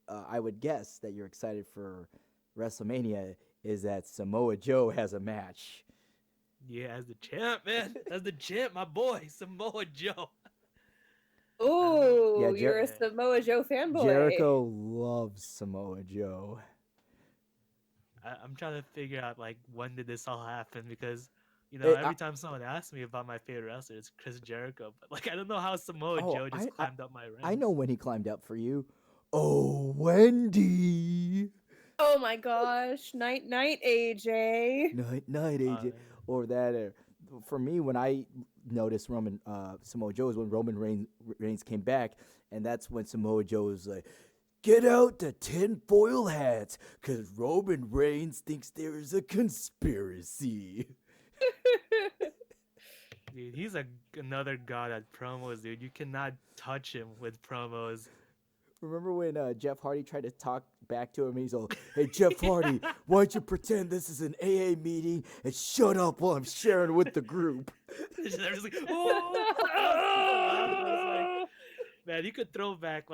I would guess that you're excited for WrestleMania is that Samoa Joe has a match. Yeah, as the champ, man. As the champ, my boy, Samoa Joe. Ooh, Yeah, you're a Samoa Joe fanboy. Jericho loves Samoa Joe. I'm trying to figure out like when did this all happen, because every time someone asks me about my favorite wrestler, it's Chris Jericho, but like I don't know how Samoa Joe just climbed up my ranks. I know when he climbed up for you. Oh, Wendy. Oh my gosh, night AJ. Night AJ. Or that for me, when I noticed Samoa Joe, is when Reigns came back, and that's when Samoa Joe was like, "Get out the tinfoil hats, cause Roman Reigns thinks there is a conspiracy." Dude, he's another god at promos, dude. You cannot touch him with promos. Remember when Jeff Hardy tried to talk back to him? And he's all, "Hey, Jeff Hardy, why don't you pretend this is an AA meeting and shut up while I'm sharing with the group?" They're just like, oh! Man, he could throw back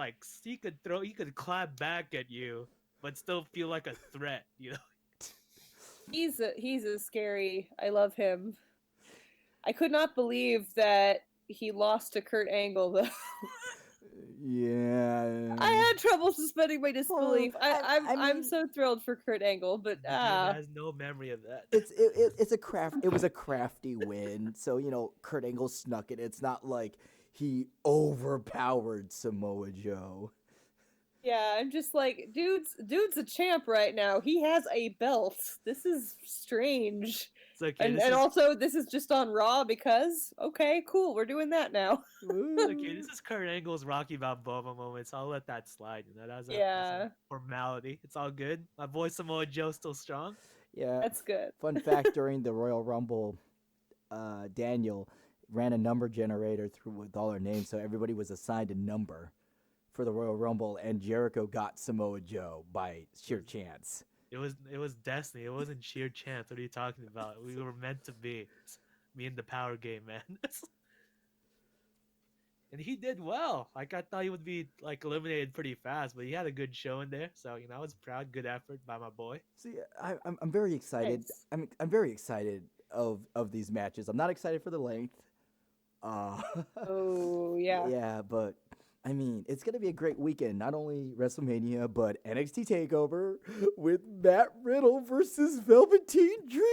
he could clap back at you, but still feel like a threat, you know? He's a scary. I love him. I could not believe that he lost to Kurt Angle though. Yeah. I had trouble suspending my disbelief. Well, I'm so thrilled for Kurt Angle, but He has no memory of that. It was a crafty win. So, Kurt Angle snuck it. It's not like he overpowered Samoa Joe. yeah, I'm just like, dude's a champ right now. He has a belt. This is strange. It's okay, Also, this is just on Raw because, okay, cool, we're doing that now. okay, this is Kurt Angle's Rocky Balboa moment, so I'll let that slide. That's a formality. It's all good. My boy Samoa Joe's still strong. Yeah. That's good. Fun fact, during the Royal Rumble, Daniel ran a number generator through with all our names, so everybody was assigned a number for the Royal Rumble, and Jericho got Samoa Joe by sheer chance. It was destiny. It wasn't sheer chance. What are you talking about? We were meant to be. Me and the power game, man. And he did well. I thought he would be eliminated pretty fast, but he had a good show in there. So I was proud. Good effort by my boy. See, I'm very excited. Nice. I'm very excited of these matches. I'm not excited for the length. Oh yeah. Yeah, but I mean, it's going to be a great weekend. Not only WrestleMania, but NXT TakeOver with Matt Riddle versus Velveteen Dream.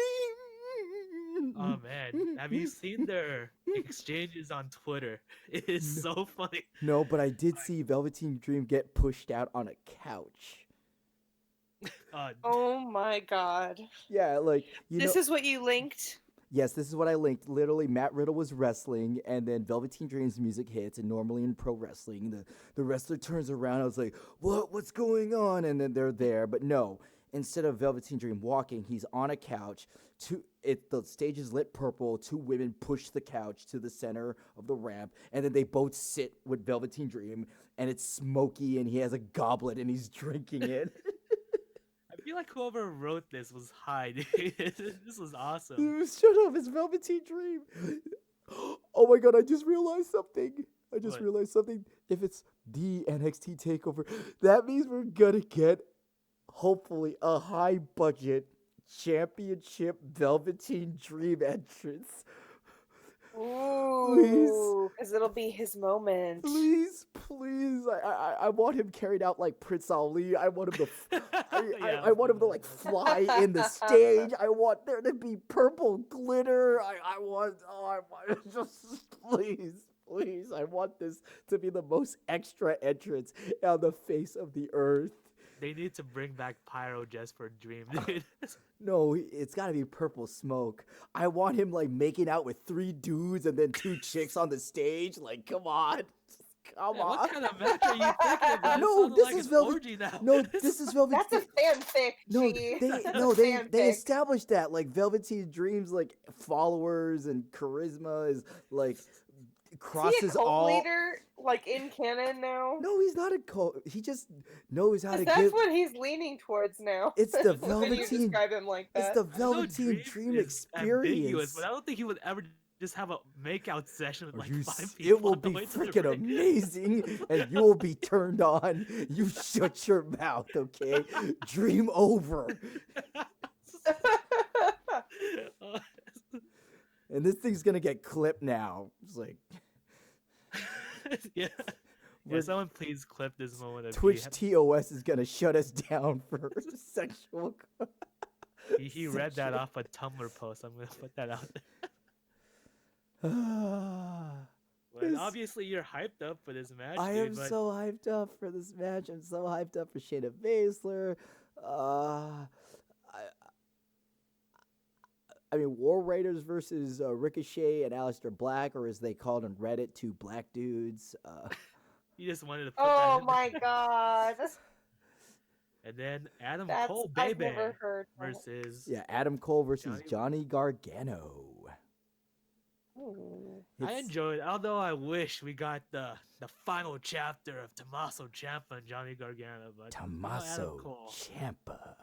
Oh, man. Have you seen their exchanges on Twitter? It is so funny. No, but I did see Velveteen Dream get pushed out on a couch. Oh, my God. Yeah, This is what you linked? Yes, this is what I linked. Literally, Matt Riddle was wrestling, and then Velveteen Dream's music hits, and normally in pro wrestling, the wrestler turns around. I was like, what's going on? And then they're there. But no, instead of Velveteen Dream walking, he's on a couch. The stage is lit purple. Two women push the couch to the center of the ramp, and then they both sit with Velveteen Dream, and it's smoky, and he has a goblet, and he's drinking it. I feel like whoever wrote this was high, dude. This was awesome. Shut up, it's Velveteen Dream. Oh my god, I just realized something. If it's the NXT TakeOver, that means we're gonna get, hopefully, a high budget championship Velveteen Dream entrance. Ooh, because it'll be his moment. Please. I want him carried out like Prince Ali. I want him to I want him to fly in the stage. I want there to be purple glitter. I want just please. I want this to be the most extra entrance on the face of the earth. They need to bring back Pyro just for Dream, dude. No, it's got to be purple smoke. I want him making out with 3 dudes and then 2 chicks on the stage. Come on. Come on. What kind of match are you thinking about? No, this is Velveteen. No, this is Velveteen. That's a fanfic. They established that Velveteen Dream's followers and charisma is crosses is he a cult all leader in canon now? No, he's not a cult. He just knows how to that's give. what he's leaning towards now. It's the When you Velveteen. describe him like that. It's the Velveteen Dream experience. But I don't think he would ever just have a makeout session with 5 people. It will be freaking amazing, and you will be turned on. You shut your mouth, okay? Dream over. And this thing's gonna get clipped now. It's yeah. Someone please clip this moment. Of Twitch TOS is gonna shut us down for sexual. He read that off a Tumblr post. I'm gonna put that out there. But obviously you're hyped up for this match. I am so hyped up for this match. I'm so hyped up for Shayna Baszler. I mean, War Raiders versus Ricochet and Aleister Black, or as they called on Reddit, two black dudes. You just wanted to put that Oh in my there. god. And then Adam That's Cole, I've baby, never heard that. versus Yeah, Adam Cole versus Johnny- Johnny Gargano. Ooh. I It's- enjoyed it, although I wish we got the final chapter of Tommaso Ciampa and Johnny Gargano, but Adam Tommaso Cole. Ciampa.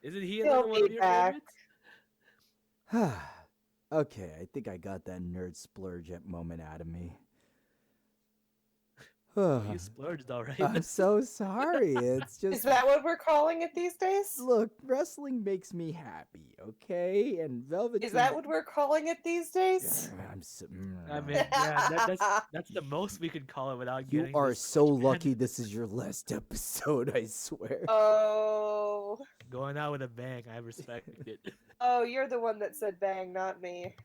Isn't he He'll another one of be your back. favorites? Okay, I think I got that nerd splurge moment out of me. Oh, you splurged already. I'm so sorry. It's Is just that what we're calling it these days? look, wrestling makes me happy, okay? And Velveteen. Is that what we're calling it these days? I'm so, I mean, yeah, that's the most we could call it without you getting. are this so much banned. lucky this is your last episode, I swear. Oh. Going out with a bang. I respect it. Oh, you're the one that said bang, not me.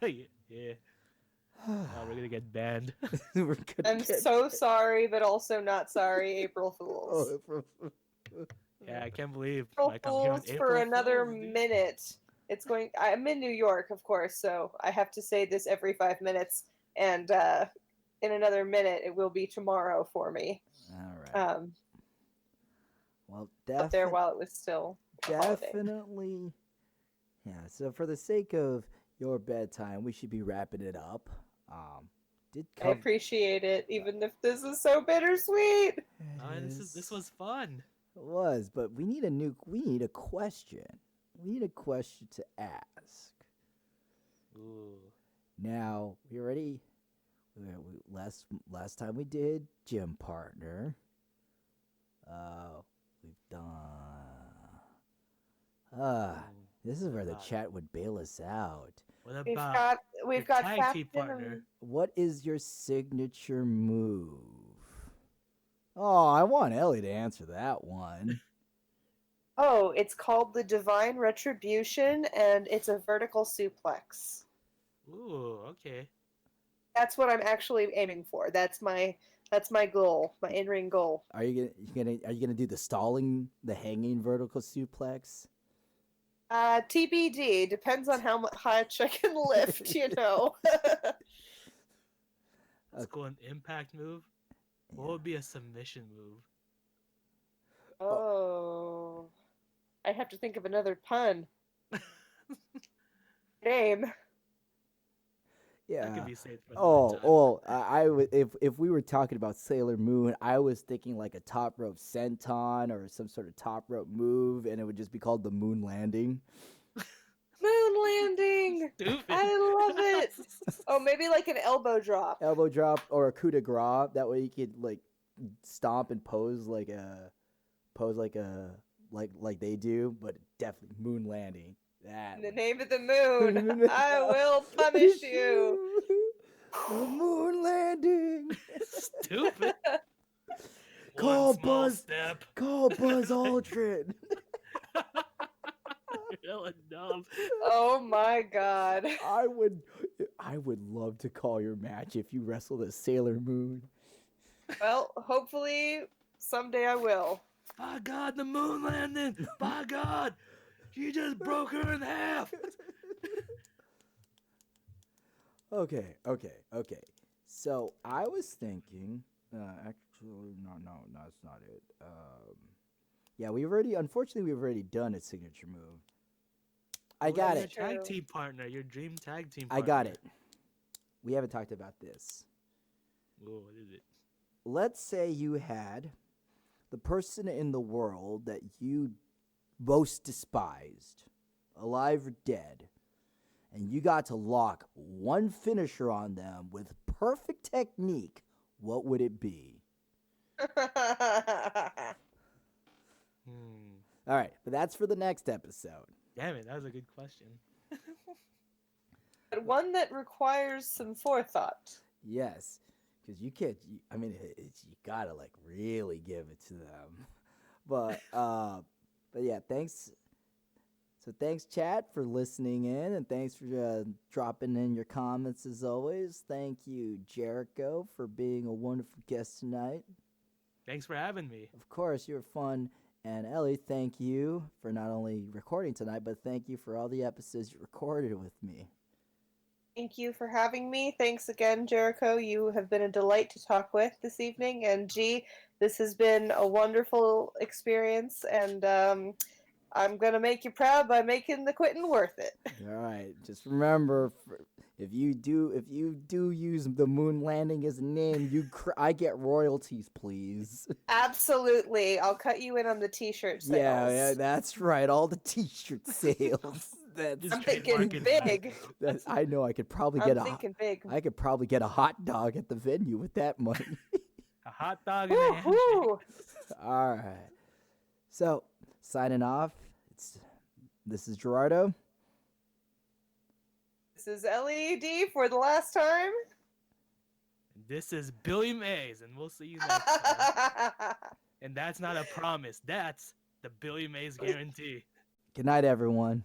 Yeah. Oh, we're gonna get banned. We're gonna I'm get- so sorry, but also not sorry, April Fools. Yeah, I can't believe April like I'm here on Fools April for another Fools, dude. minute. I'm in New York, of course, so I have to say this every 5 minutes, and in another minute it will be tomorrow for me. All right. Well, Up there while it was still a holiday. definitely. Yeah. So for the sake of your bedtime, we should be wrapping it up. Did I cover. appreciate it, even if this is so bittersweet. This was fun. It was, but we need a question. We need a question to ask. Ooh. Now we already last time we did gym partner. We've done. This is where the chat would bail us out. What We've about we've got tag Fast team and- partner? What is your signature move? Oh, I want Ellie to answer that one. Oh, it's called the Divine Retribution, and it's a vertical suplex. Ooh, okay. That's what I'm actually aiming for. That's my goal, my in-ring goal. Are you gonna do the hanging vertical suplex? TBD depends on how much I can lift. You know. Let's go an impact move. What would be a submission move? Oh, I have to think of another pun. Name. Yeah. That could be saved for Oh, another time. I would if we were talking about Sailor Moon, I was thinking like a top rope senton or some sort of top rope move, and it would just be called the moon landing. Moon landing. Stupid. I love it. Oh, maybe like an elbow drop. Elbow drop or a coup de grace. That way you could like stomp and pose like they do, but definitely moon landing. That In the would- name of the moon, I will punish you. The moon landing. Stupid. Call One small Buzz. step. Call Buzz Aldrin. You're hella dumb. Oh my god. I would love to call your match if you wrestled as Sailor Moon. Well, hopefully someday I will. By God, the moon landing. By God, you just broke her in half. Okay. So I was thinking, actually, no, that's not it. Yeah, we've already done a signature move. I Who got is it. Your tag True. team partner, your dream tag team I partner. got it. We haven't talked about this. Ooh, what is it? Let's say you had the person in the world that you most despised, alive or dead, and you got to lock one finisher on them with perfect technique. What would it be? All right, but that's for the next episode. Damn it, that was a good question. But one that requires some forethought. Yes, because you can't. You gotta like really give it to them. But yeah, thanks. So thanks, chat, for listening in, and thanks for dropping in your comments as always. Thank you, Jericho, for being a wonderful guest tonight. Thanks for having me. Of course, you're fun. And Ellie, thank you for not only recording tonight, but thank you for all the episodes you recorded with me. Thank you for having me. Thanks again, Jericho. You have been a delight to talk with this evening. And G, this has been a wonderful experience. And I'm going to make you proud by making the quitting worth it. All right, just remember, if you do use the moon landing as a name, I get royalties, please. Absolutely. I'll cut you in on the t-shirt sales. Yeah, that's right. All the t-shirt sales. I'm thinking big. I know. I could probably I'm thinking big. I could probably get a hot dog at the venue with that money. A hot dog and a handshake. All right. So signing off. This is Gerardo. This is LED for the last time. This is Billy Mays, and we'll see you next time. And that's not a promise. That's the Billy Mays guarantee. Good night, everyone.